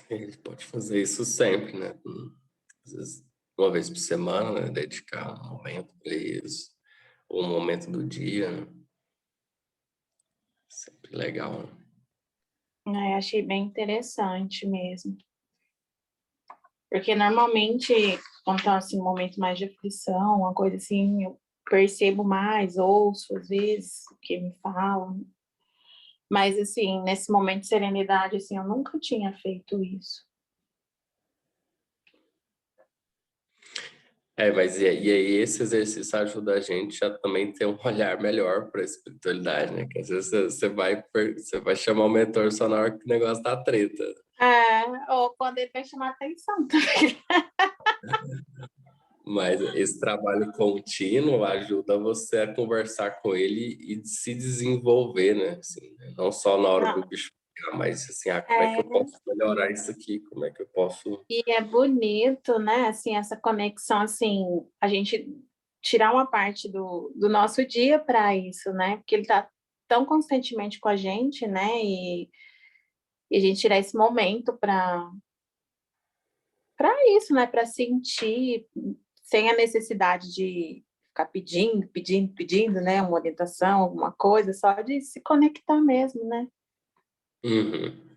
A gente pode fazer isso sempre, né? Às vezes, uma vez por semana, né? Dedicar um momento para isso. Ou um momento do dia, né? Sempre legal, né? Achei bem interessante mesmo. Porque normalmente, quando tá assim, um momento mais de aflição, uma coisa assim, eu percebo mais, ouço às vezes o que me falam. Mas assim, nesse momento de serenidade, assim, eu nunca tinha feito isso. Mas e aí esse exercício ajuda a gente a também ter um olhar melhor para a espiritualidade, né? Que às vezes você vai chamar o mentor só na hora que o negócio tá treta. Ou quando ele vai chamar atenção também. Mas esse trabalho contínuo ajuda você a conversar com ele e se desenvolver, né? Assim, né? Não só na hora do bicho pegar, mas assim, como é que eu posso melhorar isso aqui? Como é que eu posso... E é bonito, né? Assim, essa conexão, assim, a gente tirar uma parte do nosso dia para isso, né? Porque ele está tão constantemente com a gente, né? E a gente tirar esse momento para isso, né? Para sentir sem a necessidade de ficar pedindo, né? Uma orientação, alguma coisa, só de se conectar mesmo, né? Uhum.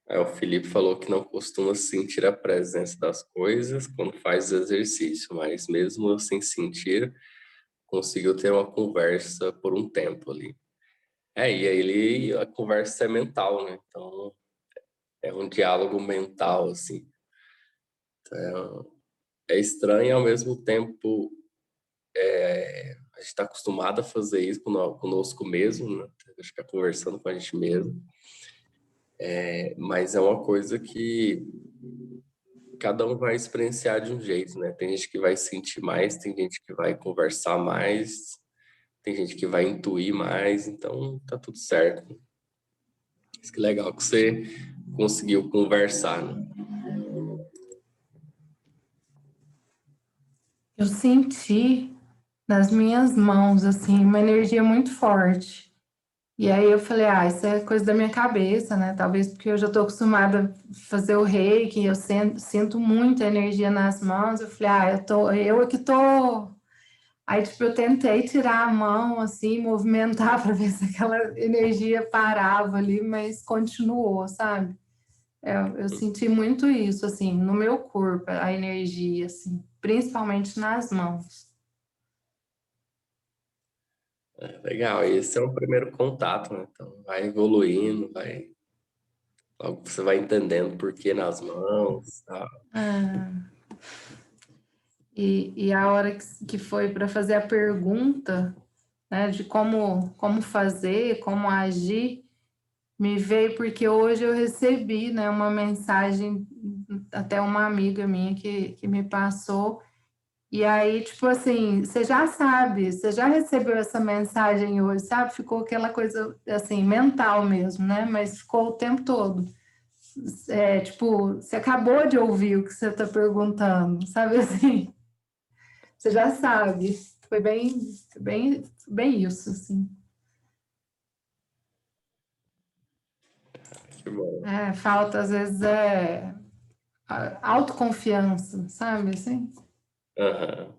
O Felipe falou que não costuma sentir a presença das coisas quando faz exercício, mas mesmo sem sentir, conseguiu ter uma conversa por um tempo ali. E aí a conversa é mental, né? Então, é um diálogo mental, assim. Então, é estranho e ao mesmo tempo a gente está acostumado a fazer isso conosco mesmo, né? A gente fica conversando com a gente mesmo. Mas é uma coisa que cada um vai experienciar de um jeito, né? Tem gente que vai sentir mais, tem gente que vai conversar mais, tem gente que vai intuir mais, então tá tudo certo. Mas que legal que você conseguiu conversar, né? Eu senti nas minhas mãos, assim, uma energia muito forte. E aí eu falei, isso é coisa da minha cabeça, né? Talvez porque eu já estou acostumada a fazer o reiki, eu sinto muita energia nas mãos. Eu falei, eu aqui tô. Aí, tipo, eu tentei tirar a mão, assim, movimentar para ver se aquela energia parava ali, mas continuou, sabe? Eu senti muito isso, assim, no meu corpo, a energia, assim, principalmente nas mãos. Legal, esse é o primeiro contato, né? Então vai evoluindo, logo você vai entendendo por que nas mãos, tá? E a hora que foi para fazer a pergunta, né, de como fazer, como agir, me veio porque hoje eu recebi, né, uma mensagem, até uma amiga minha que me passou, e aí, tipo assim, você já sabe, você já recebeu essa mensagem hoje, sabe? Ficou aquela coisa, assim, mental mesmo, né? Mas ficou o tempo todo. Tipo, você acabou de ouvir o que você está perguntando, sabe assim? Você já sabe. Foi bem isso, assim. Que bom. Falta, às vezes, autoconfiança, sabe, assim? Aham.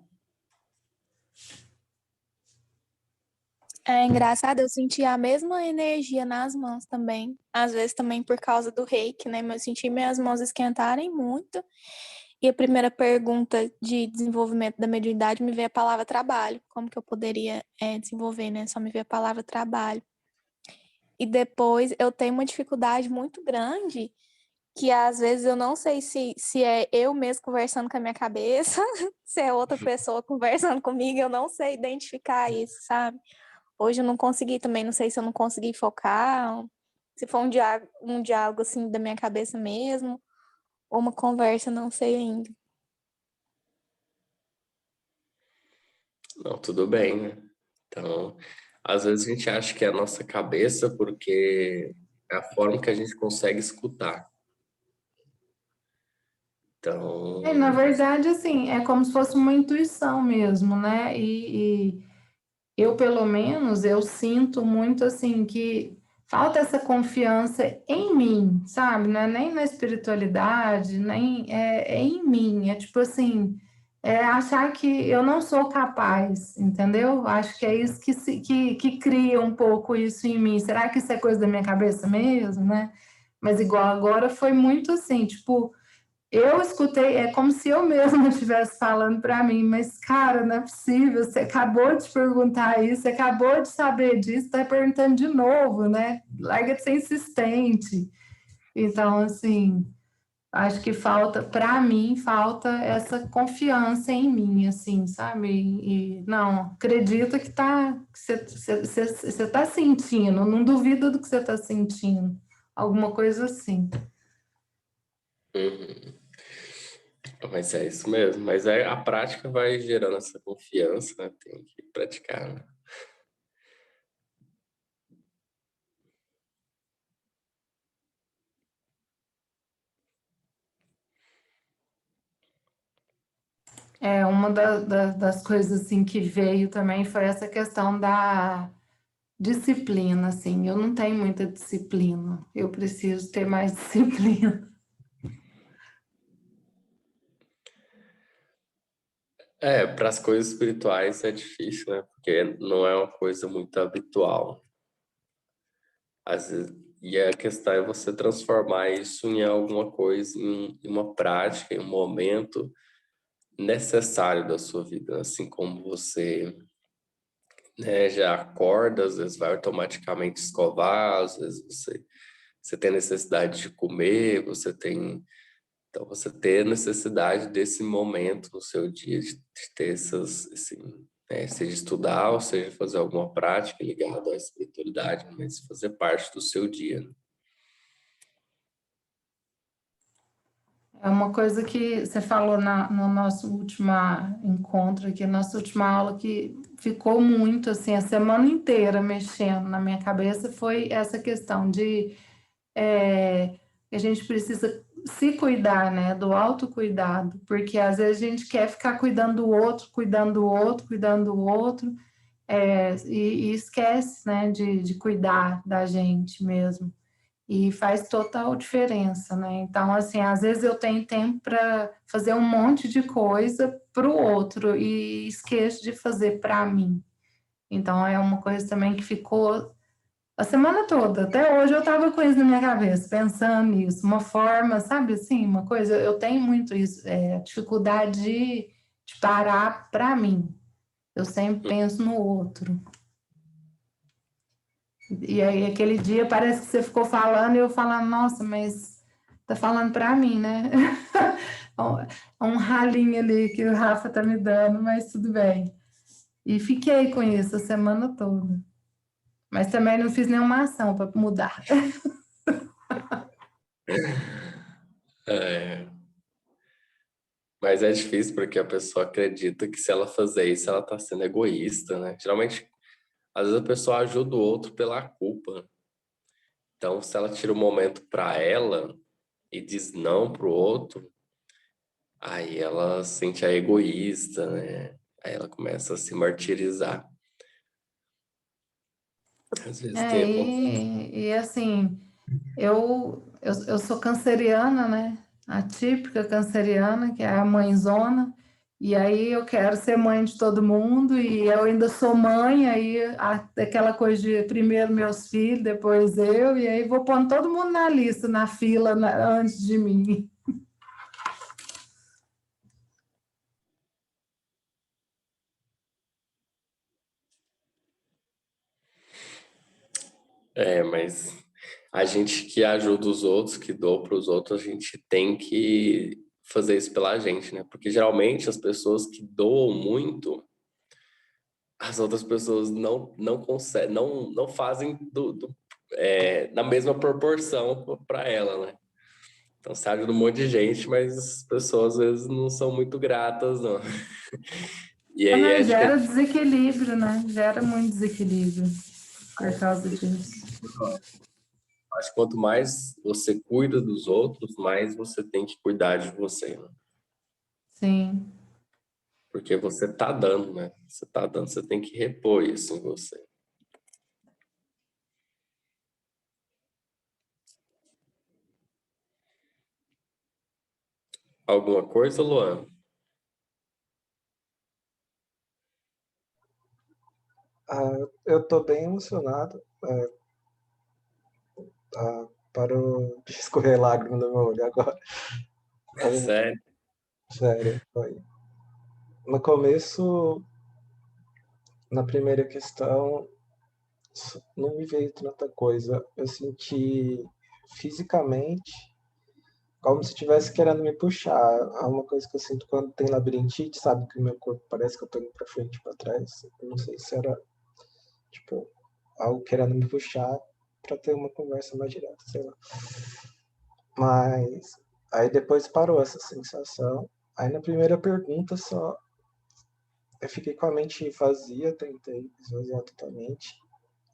É engraçado, eu senti a mesma energia nas mãos também. Às vezes também por causa do reiki, né? Mas eu senti minhas mãos esquentarem muito. E a primeira pergunta de desenvolvimento da mediunidade me veio a palavra trabalho. Como que eu poderia desenvolver, né? Só me veio a palavra trabalho. E depois eu tenho uma dificuldade muito grande, que às vezes eu não sei se é eu mesmo conversando com a minha cabeça, se é outra pessoa conversando comigo, eu não sei identificar isso, sabe? Hoje eu não consegui também, não sei se eu não consegui focar, se foi um diálogo assim da minha cabeça mesmo, ou uma conversa, não sei ainda. Não, tudo bem, né? Então, às vezes a gente acha que é a nossa cabeça porque é a forma que a gente consegue escutar. Então, Na verdade, assim, é como se fosse uma intuição mesmo, né? E eu, pelo menos, eu sinto muito, assim, que falta essa confiança em mim, sabe? Não é nem na espiritualidade, nem é em mim. É tipo assim, achar que eu não sou capaz, entendeu? Acho que é isso que cria um pouco isso em mim. Será que isso é coisa da minha cabeça mesmo, né? Mas igual agora foi muito assim, tipo, eu escutei, é como se eu mesma estivesse falando para mim, mas, cara, não é possível, você acabou de perguntar isso, você acabou de saber disso, está perguntando de novo, né? Larga de ser insistente. Então, assim, acho que falta, para mim, falta essa confiança em mim, assim, sabe? E não, acredita que você tá sentindo, não duvido do que você está sentindo, alguma coisa assim. uhum. Mas é isso mesmo. Mas a prática vai gerando essa confiança, né? Tem que praticar, né? Uma das coisas assim que veio também foi essa questão da disciplina, assim. Eu não tenho muita disciplina. Eu preciso ter mais disciplina. Para as coisas espirituais é difícil, né? Porque não é uma coisa muito habitual. Às vezes, e a questão é você transformar isso em alguma coisa, em uma prática, em um momento necessário da sua vida. Assim como você, né, já acorda, às vezes vai automaticamente escovar, às vezes você tem necessidade de comer, então você ter necessidade desse momento no seu dia, de ter seja estudar, ou seja fazer alguma prática ligada à espiritualidade, mas fazer parte do seu dia, né? É uma coisa que você falou no nosso último encontro aqui, nossa última aula, que ficou muito, assim, a semana inteira mexendo na minha cabeça, foi essa questão de que a gente precisa se cuidar, né, do autocuidado, porque às vezes a gente quer ficar cuidando do outro, cuidando do outro, cuidando do outro, e esquece, né, de cuidar da gente mesmo. E faz total diferença, né? Então, assim, às vezes eu tenho tempo para fazer um monte de coisa para o outro e esqueço de fazer para mim. Então, é uma coisa também que ficou a semana toda. Até hoje eu estava com isso na minha cabeça, pensando nisso. Uma forma, sabe assim, uma coisa, eu tenho muito isso, dificuldade de parar para mim. Eu sempre penso no outro. E aí, aquele dia, parece que você ficou falando e eu falando, nossa, mas tá falando para mim, né? Um ralinho ali que o Rafa tá me dando, mas tudo bem. E fiquei com isso a semana toda. Mas também não fiz nenhuma ação para mudar. É, mas é difícil porque a pessoa acredita que se ela fazer isso, ela está sendo egoísta, né? Geralmente, às vezes a pessoa ajuda o outro pela culpa. Então, se ela tira um momento para ela e diz não para o outro, aí ela se sente a egoísta, né? Aí ela começa a se martirizar. Às vezes tem. E assim, Eu sou canceriana, né? A típica canceriana, que é a mãezona. E aí eu quero ser mãe de todo mundo e eu ainda sou mãe, aí aquela coisa de primeiro meus filhos, depois eu, e aí vou pondo todo mundo na lista, na fila, antes de mim. Mas a gente que ajuda os outros, que doa para os outros, a gente tem que fazer isso pela gente, né? Porque geralmente as pessoas que doam muito, as outras pessoas não conseguem, não fazem na mesma proporção para ela, né? Então você ajuda um monte de gente, mas as pessoas às vezes não são muito gratas, não. E aí Não, acho que gera desequilíbrio, né? Gera muito desequilíbrio por causa disso. acho que quanto mais você cuida dos outros, mais você tem que cuidar de você, né? Sim. Porque você tá dando, né? Você tá dando, você tem que repor isso em você. Alguma coisa, Luan? Eu estou bem emocionado. Parou de escorrer lágrima no meu olho agora. Sério? Sério, foi. No começo, na primeira questão, não me veio tanta coisa. Eu senti fisicamente como se estivesse querendo me puxar. É uma coisa que eu sinto quando tem labirintite, sabe? Que o meu corpo parece que eu tô indo pra frente e pra trás. Eu não sei se era, tipo, algo querendo me puxar pra ter uma conversa mais direta, sei lá. Mas aí depois parou essa sensação. Aí na primeira pergunta só eu fiquei com a mente vazia, tentei esvaziar totalmente.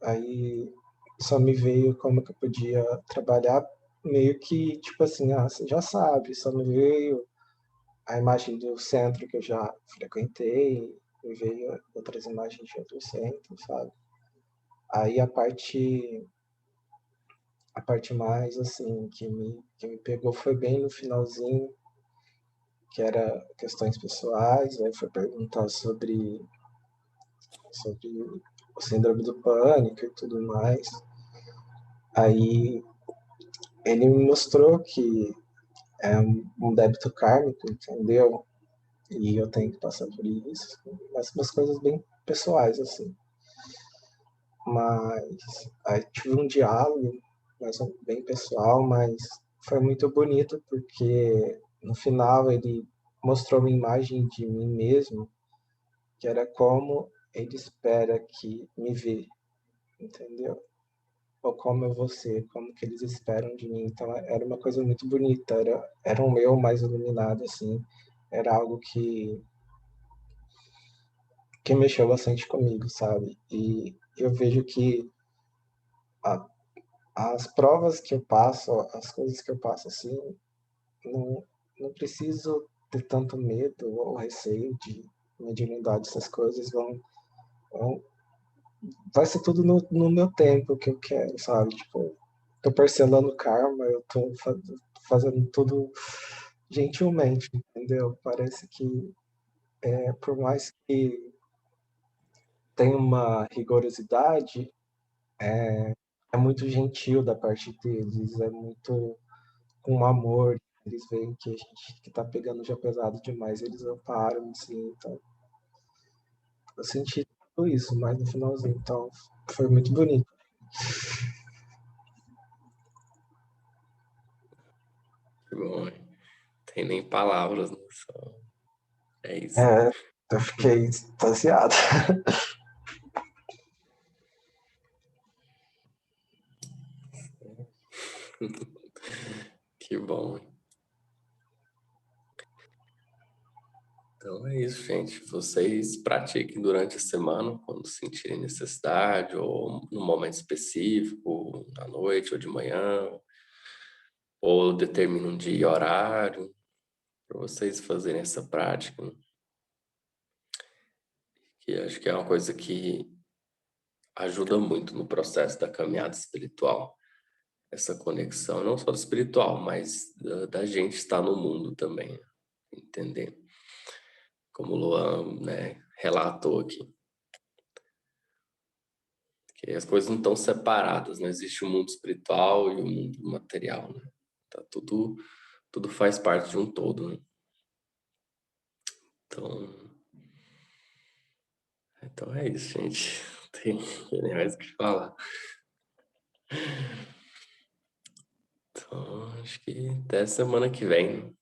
Aí só me veio como que eu podia trabalhar meio que, tipo assim, você já sabe, só me veio a imagem do centro que eu já frequentei, me veio outras imagens de outros centros, sabe? Aí a parte mais, assim, que me pegou foi bem no finalzinho, que era questões pessoais, aí foi perguntar sobre o síndrome do pânico e tudo mais. Aí ele me mostrou que é um débito kármico, entendeu? E eu tenho que passar por isso. Mas umas coisas bem pessoais, assim. Mas aí tive um diálogo, bem pessoal, mas foi muito bonito porque no final ele mostrou uma imagem de mim mesmo, que era como ele espera que me vê, entendeu? Ou como eu vou ser, como que eles esperam de mim. Então era uma coisa muito bonita, era um eu mais iluminado, assim. Era algo que mexeu bastante comigo, sabe? E eu vejo que a, as provas que eu passo, as coisas que eu passo, assim, não, não preciso ter tanto medo ou receio de mediunidade, essas coisas vão vai ser tudo no meu tempo que eu quero, sabe? Tipo, tô parcelando o karma, eu tô fazendo tudo gentilmente, entendeu? Parece que, por mais que tenha uma rigorosidade, é muito gentil da parte deles, é muito com amor. Eles veem que a gente que tá pegando já pesado demais, eles amparam, assim, então eu senti tudo isso mais no finalzinho, então foi muito bonito. Que bom, hein? Tem nem palavras, né? É isso. Eu fiquei extasiado. Que bom, hein? Então é isso, gente. Vocês pratiquem durante a semana, quando sentirem necessidade, ou num momento específico, à noite ou de manhã, ou determine um dia e horário para vocês fazerem essa prática, né? Que acho que é uma coisa que ajuda muito no processo da caminhada espiritual. essa conexão, não só do espiritual, mas da gente estar no mundo também, entender? Como o Luan, né, relatou aqui. Que as coisas não estão separadas, não existe o mundo espiritual e o mundo material, né? Tá tudo faz parte de um todo, né? Então é isso, gente. Tem mais o que falar. Então, acho que até semana que vem.